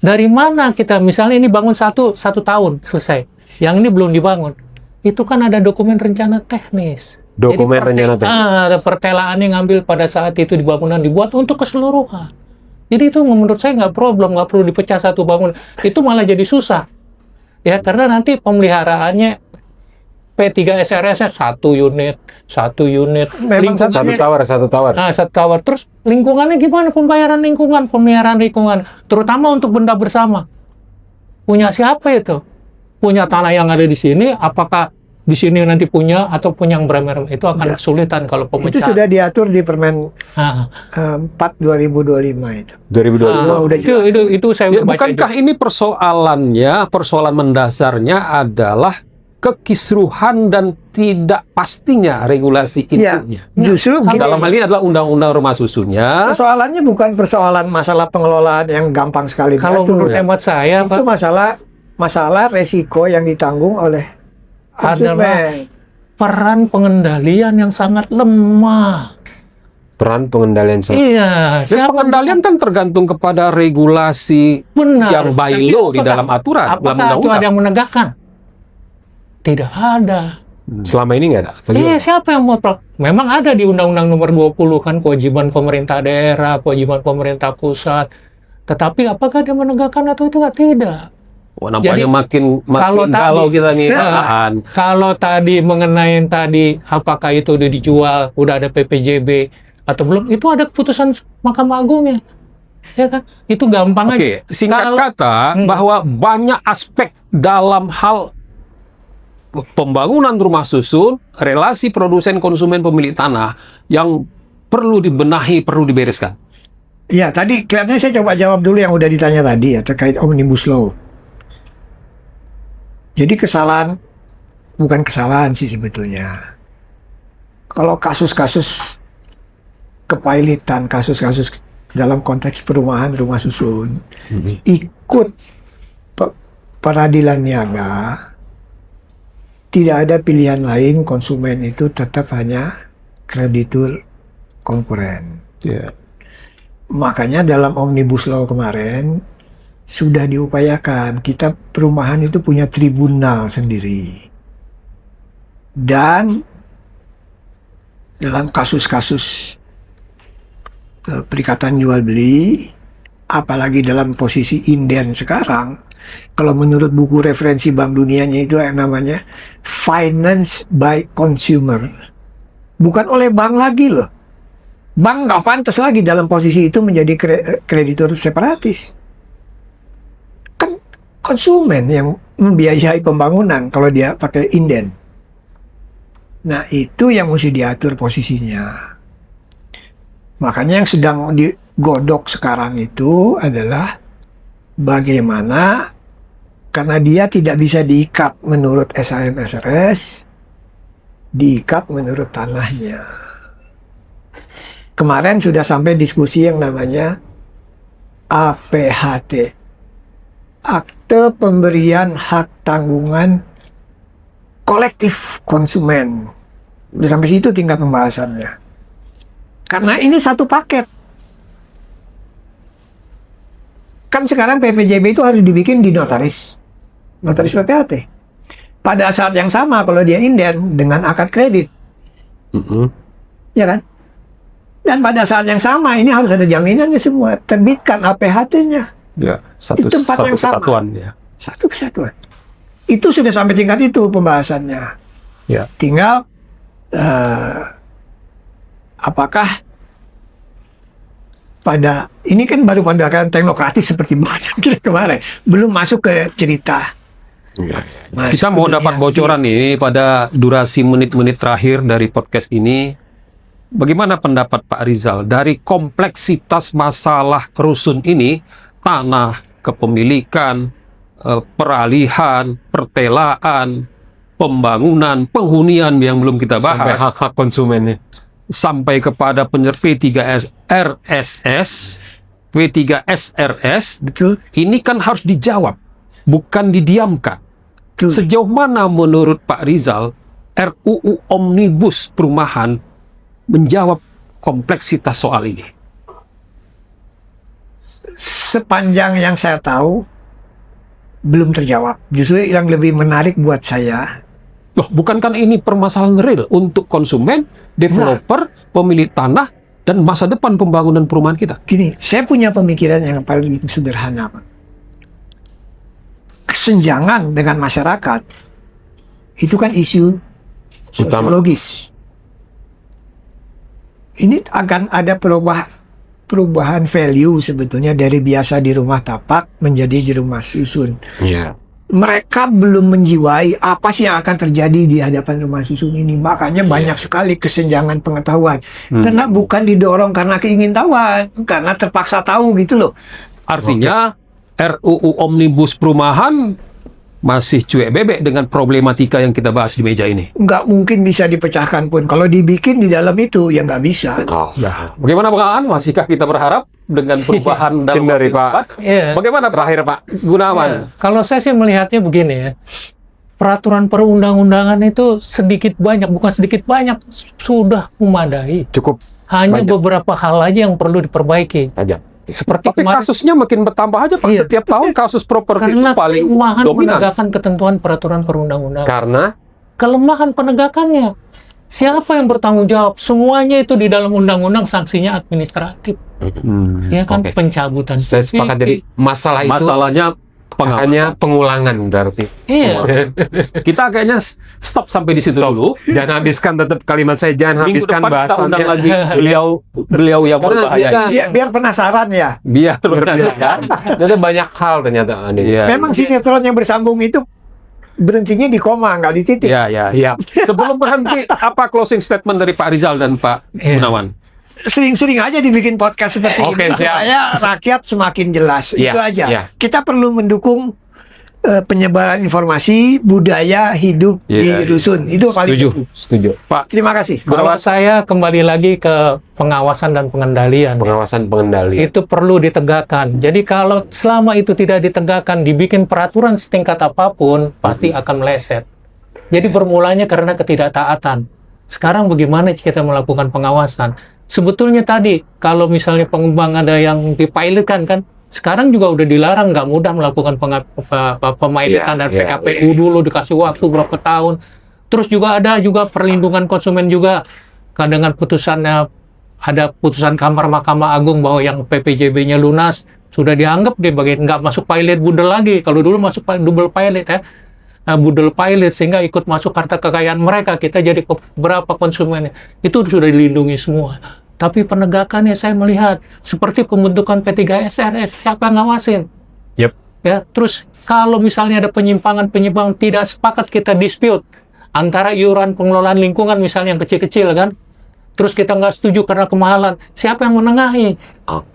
Dari mana kita, misalnya ini bangun satu tahun selesai, yang ini belum dibangun, itu kan ada dokumen rencana teknis.
Dokumen rencana teknis.
Ada pertelaan yang ngambil pada saat itu di bangunan dibuat untuk keseluruhan. Jadi itu menurut saya nggak perlu dipecah satu bangunan. Itu malah jadi susah. Ya, karena nanti pemeliharaannya P3 SRS-nya satu unit.
Memang
Satu tower.
Nah, satu tower. Terus lingkungannya gimana? Pembayaran lingkungan, pemeliharaan lingkungan. Terutama untuk benda bersama. Punya siapa itu? Punya tanah yang ada di sini, apakah di sini nanti punya atau punya yang beramai-ramai? Itu akan kesulitan kalau
Itu
pemecahan.
sudah diatur di Permen
Nah,
4 2025 itu.
2025.
udah
itu saya
Ya,
baca
bukankah ini persoalan mendasarnya adalah kekisruhan dan tidak pastinya regulasi
Iya,
intinya?
justru gini,
Dalam hal ini adalah undang-undang rumah susunnya.
persoalannya bukan persoalan masalah pengelolaan yang gampang sekali
Kalau
diatur.
menurut hemat saya,
Itu
Pak,
masalah resiko yang ditanggung oleh
adalah
konsumen.
peran pengendalian yang sangat lemah.
Peran pengendalian
Iya,
Dan pengendalian kan tergantung kepada regulasi
benar.
yang by law di
Apakah-
dalam aturan, dalam
Apakah itu ada
undang-undang.
yang menegakkan? Tidak ada.
Selama ini nggak ada. Atau
Iya,
gimana?
siapa yang mau? Memang ada di Undang-Undang Nomor 20 kan kewajiban pemerintah daerah, kewajiban pemerintah pusat. Tetapi apakah dia menegakkan atau itu tidak?
Wah, nampaknya
Jadi,
makin
kalau
galau
tadi-
kita nih.
Nah,
Tahan.
Kalau tadi mengenai yang tadi apakah itu udah dijual, udah ada PPJB atau belum, itu ada keputusan Mahkamah Agung ya. Ya kan? Itu gampang aja.
Oke, singkat
Kalau-
kata bahwa banyak aspek dalam hal pembangunan rumah susun, relasi produsen konsumen pemilik tanah yang perlu dibenahi, perlu dibereskan.
Ya, tadi kelihatannya saya coba jawab dulu yang udah ditanya tadi ya terkait Omnibus Law. Jadi bukan kesalahan sih sebetulnya. Kalau kasus-kasus kepailitan, kasus-kasus dalam konteks perumahan rumah susun, ikut peradilan niaga, tidak ada pilihan lain, konsumen itu tetap hanya kreditur konkuren.
Ya.
Makanya dalam Omnibus Law kemarin sudah diupayakan kita perumahan itu punya tribunal sendiri. Dan dalam kasus-kasus perikatan jual beli, apalagi dalam posisi inden sekarang, kalau menurut buku referensi Bank Dunianya itu yang namanya finance by consumer, bukan oleh bank lagi loh. Bank nggak pantas lagi dalam posisi itu menjadi kreditur separatis. Kan konsumen yang membiayai pembangunan kalau dia pakai inden. Nah, itu yang mesti diatur posisinya. Makanya yang sedang digodok sekarang itu adalah bagaimana, karena dia tidak bisa diikat menurut SHM SRS, diikat menurut tanahnya. Kemarin sudah sampai diskusi yang namanya APHT, Akte Pemberian Hak Tanggungan Kolektif Konsumen. Udah sampai situ tingkat pembahasannya. Karena ini satu paket. Kan sekarang PPJB itu harus dibikin di notaris PPAT. Pada saat yang sama kalau dia inden dengan akad kredit, ya kan? Dan pada saat yang sama ini harus ada jaminannya semua. Terbitkan APHT-nya.
Ya, satu
Di tempat yang sama.
kesatuan ya.
Satu kesatuan. Itu sudah sampai tingkat itu pembahasannya.
Ya.
Tinggal apakah pada ini kan baru pendekatan teknokratis seperti bahasa kita kemarin, belum masuk ke cerita.
Kita mau dapat bocoran nih pada durasi menit-menit terakhir dari podcast ini. Bagaimana pendapat Pak Rizal dari kompleksitas masalah rusun ini, tanah, kepemilikan, peralihan, pertelaan, pembangunan, penghunian yang belum kita
Sampai
bahas,
hak-hak konsumennya.
sampai kepada P3RSS, P3SRS,
Betul.
ini kan harus dijawab, bukan didiamkan.
Betul.
Sejauh mana menurut Pak Rizal RUU Omnibus Perumahan menjawab kompleksitas soal ini?
Sepanjang yang saya tahu belum terjawab. Justru yang lebih menarik buat saya,
Loh, bukankah ini permasalahan real untuk konsumen, developer, pemilik tanah, dan masa depan pembangunan perumahan kita?
gini, saya punya pemikiran yang paling sederhana, Pak. Kesenjangan dengan masyarakat itu kan isu sosiologis. Ini akan ada perubahan value sebetulnya dari biasa di rumah tapak menjadi di rumah susun.
Iya.
Mereka belum menjiwai apa sih yang akan terjadi di hadapan rumah susun ini. Makanya banyak sekali kesenjangan pengetahuan. Karena bukan didorong karena keingintahuan, karena terpaksa tahu gitu loh.
Artinya RUU Omnibus Perumahan masih cuek bebek dengan problematika yang kita bahas di meja ini.
Nggak mungkin bisa dipecahkan pun. Kalau dibikin di dalam itu, ya nggak bisa.
Oh.
Nah, bagaimana Bang Aan? Masihkah kita berharap dengan perubahan dalam
Mungkin dari
waktu
Pak.
cepat?
Iya.
Bagaimana
Terakhir Pak.
Gunawan?
Ya, kalau saya sih melihatnya begini ya, peraturan perundang-undangan itu sedikit banyak, bukan sedikit banyak, sudah memadai.
Cukup
Hanya
banyak.
beberapa hal aja yang perlu diperbaiki.
saja.
Seperti
Tapi
kemarin,
kasusnya makin bertambah aja Pak.
Iya.
Setiap tahun kasus properti itu
karena
paling
kelemahan
dominan.
penegakan ketentuan peraturan perundang-undangan.
Karena
Kelemahan penegakannya. Siapa yang bertanggung jawab? Semuanya itu di dalam undang-undang sanksinya administratif. Ya kan,
Oke.
pencabutan.
saya sepakat, jadi masalah itu
Masalahnya pengawasan.
hanya pengulangan berarti.
Iya.
Kita kayaknya stop sampai di situ dulu.
Jangan habiskan tetap kalimat saya, jangan
Minggu
habiskan
depan kita undang
bahasannya.
lagi beliau yang
Karena
berbahaya.
Biar penasaran ya.
Biar
Ya, ada banyak hal ternyata.
Iya.
Memang sinetron yang bersambung itu berhentinya di koma, nggak di titik.
Ya, ya.
Iya.
Sebelum berhenti, apa closing statement dari Pak Rizal dan Pak
Iya.
Gunawan?
Sering-sering aja dibikin podcast seperti
Oke,
ini
siap.
supaya rakyat semakin jelas.
Iya,
Itu aja.
iya.
Kita perlu mendukung penyebaran informasi budaya hidup
Iya,
di rusun. Itu paling penting.
Setuju.
Terima kasih.
Kalau saya kembali lagi ke pengawasan dan pengendalian.
Pengawasan pengendalian.
Itu perlu ditegakkan. Jadi kalau selama itu tidak ditegakkan, dibikin peraturan setingkat apapun, pasti akan meleset. Jadi bermulanya karena ketidaktaatan. Sekarang bagaimana kita melakukan pengawasan? Sebetulnya tadi, kalau misalnya pengembang ada yang dipilotkan kan, sekarang juga udah dilarang, nggak mudah melakukan pemilotan dari
Iya,
PKPU dulu, dikasih waktu berapa tahun. Terus juga ada juga perlindungan konsumen juga. Dengan putusannya, ada putusan Mahkamah Agung bahwa yang PPJB-nya lunas, sudah dianggap dia bagian nggak masuk pilot budel lagi. Kalau dulu masuk double pilot ya, budel pilot, sehingga ikut masuk harta kekayaan mereka, kita jadi berapa konsumennya. Itu sudah dilindungi semua. Tapi penegakannya saya melihat seperti pembentukan P3SRS, siapa yang ngawasin?
Yep.
Ya, terus kalau misalnya ada penyimpangan tidak sepakat, kita dispute antara iuran pengelolaan lingkungan misalnya yang kecil-kecil kan. Terus kita nggak setuju karena kemahalan, siapa yang menengahi?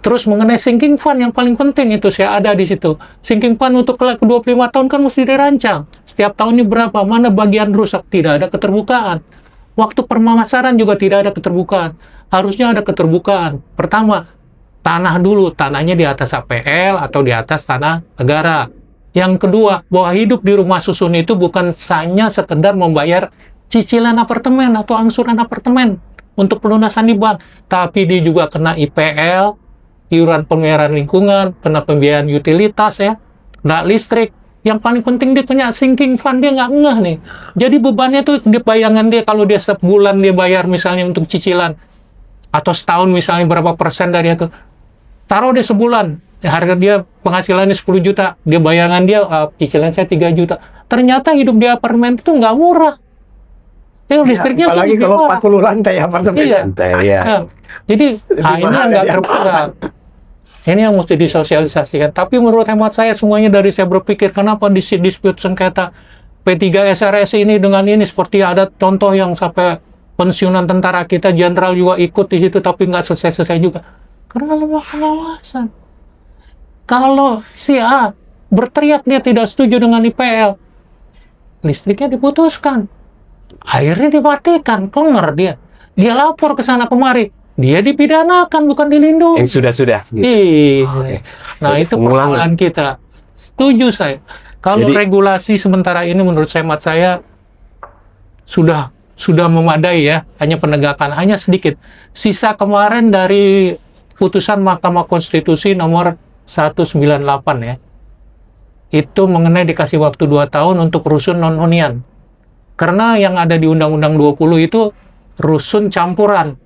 Terus mengenai sinking fund yang paling penting itu saya ada di situ. Sinking fund untuk 25 tahun kan mesti dirancang. Setiap tahunnya berapa? Mana bagian rusak? Tidak ada keterbukaan. Waktu permamasaran juga tidak ada keterbukaan. Harusnya ada keterbukaan. Pertama, tanah dulu. Tanahnya di atas APL atau di atas tanah negara. Yang kedua, bahwa hidup di rumah susun itu bukan hanya sekedar membayar cicilan apartemen atau angsuran apartemen untuk pelunasan di bank, tapi dia juga kena IPL, iuran pemeliharaan lingkungan, kena pembiayaan utilitas ya, kena listrik. Yang paling penting dia kena sinking fund, dia nggak ngeh nih. Jadi bebannya tuh di bayangan dia, kalau dia sebulan dia bayar misalnya untuk cicilan, atau setahun misalnya berapa persen dari itu, taruh dia sebulan, harga dia penghasilannya 10 juta, dia bayangan dia cicilan saya 3 juta. Ternyata hidup di apartemen itu nggak murah. Listriknya
apalagi
lebih
kalau
murah.
40 lantai apartemen.
Iya.
Ya.
Nah, jadi ini
mahal
yang nggak
dari
terbuka. Ini yang mesti disosialisasikan. Tapi menurut hemat saya semuanya dari saya berpikir kenapa dispute sengketa P3 SRS ini dengan ini seperti ada contoh yang sampai pensiunan tentara kita jenderal juga ikut di situ tapi nggak selesai-selesai juga. Karena lemah pengawasan. Kalau si A berteriak dia tidak setuju dengan IPL, listriknya diputuskan. Akhirnya dimatikan, keluar dia. Dia lapor ke sana kemari. Dia dipidanakan, bukan dilindungi.
Yang sudah-sudah. Gitu.
Iya. Nah,
Jadi
itu
pengulangan.
persoalan kita. Setuju saya. Kalau
Jadi-
regulasi sementara ini menurut hemat saya sudah memadai ya. Hanya penegakan, hanya sedikit. Sisa kemarin dari putusan Mahkamah Konstitusi nomor 198 ya. Itu mengenai dikasih waktu 2 tahun untuk rusun non-hunian. Karena yang ada di Undang-Undang 20 itu rusun campuran.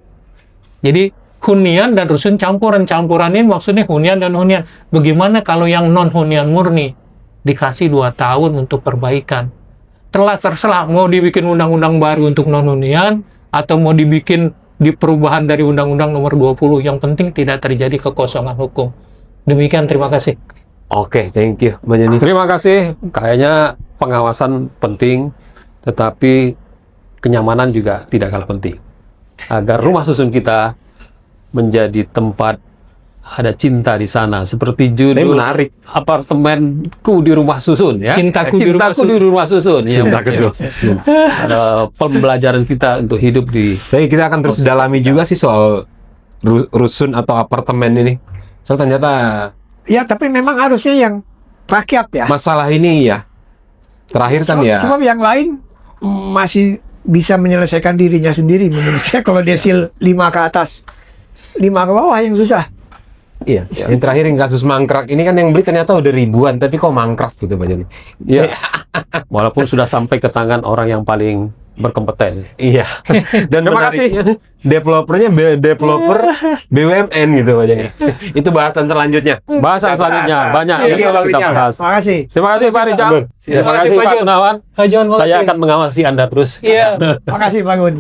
Jadi hunian dan rusun campuran. Campuran ini maksudnya hunian dan hunian. Bagaimana kalau yang non-hunian murni dikasih 2 tahun untuk perbaikan? Terserah mau dibikin undang-undang baru untuk non-hunian atau mau dibikin di perubahan dari Undang-Undang nomor 20. Yang penting tidak terjadi kekosongan hukum. Demikian, terima kasih.
Oke, thank you, Mbak Joni.
Terima kasih. Kayaknya pengawasan penting, tetapi kenyamanan juga tidak kalah penting. Agar rumah susun kita menjadi tempat ada cinta di sana, seperti
Ini
judul
menarik.
apartemenku di rumah susun ya.
Cintaku di rumah
Susun. Ya,
Cinta kedua.
ada pembelajaran kita untuk hidup di
Tapi kita akan terus dalami juga sih soal rusun atau apartemen ini. Soal ternyata
Ya, tapi memang harusnya yang rakyat ya.
masalah ini ya terakhir kan ya.
Sebab yang lain masih bisa menyelesaikan dirinya sendiri menurut saya. Kalau desil 5 ke atas, 5 ke bawah yang susah.
Iya. Yang terakhir yang kasus mangkrak ini kan yang beli ternyata udah ribuan, tapi kok mangkrak gitu Pak Joni.
ya walaupun sudah sampai ke tangan orang yang paling berkompeten.
Iya. Dan
Terima
menariknya, developernya developer BUMN gitu Pak Joni. Itu bahasan selanjutnya.
Bahasan selanjutnya banyak
Iya,
yang
Bang
harus kita
Rijal.
bahas.
Terima kasih.
Terima kasih Pak Rijal. Terima kasih Pak
Jun.
Gunawan.
Pak John,
Saya
makasih.
akan mengawasi Anda terus.
Iya.
Terima kasih Pak Gun.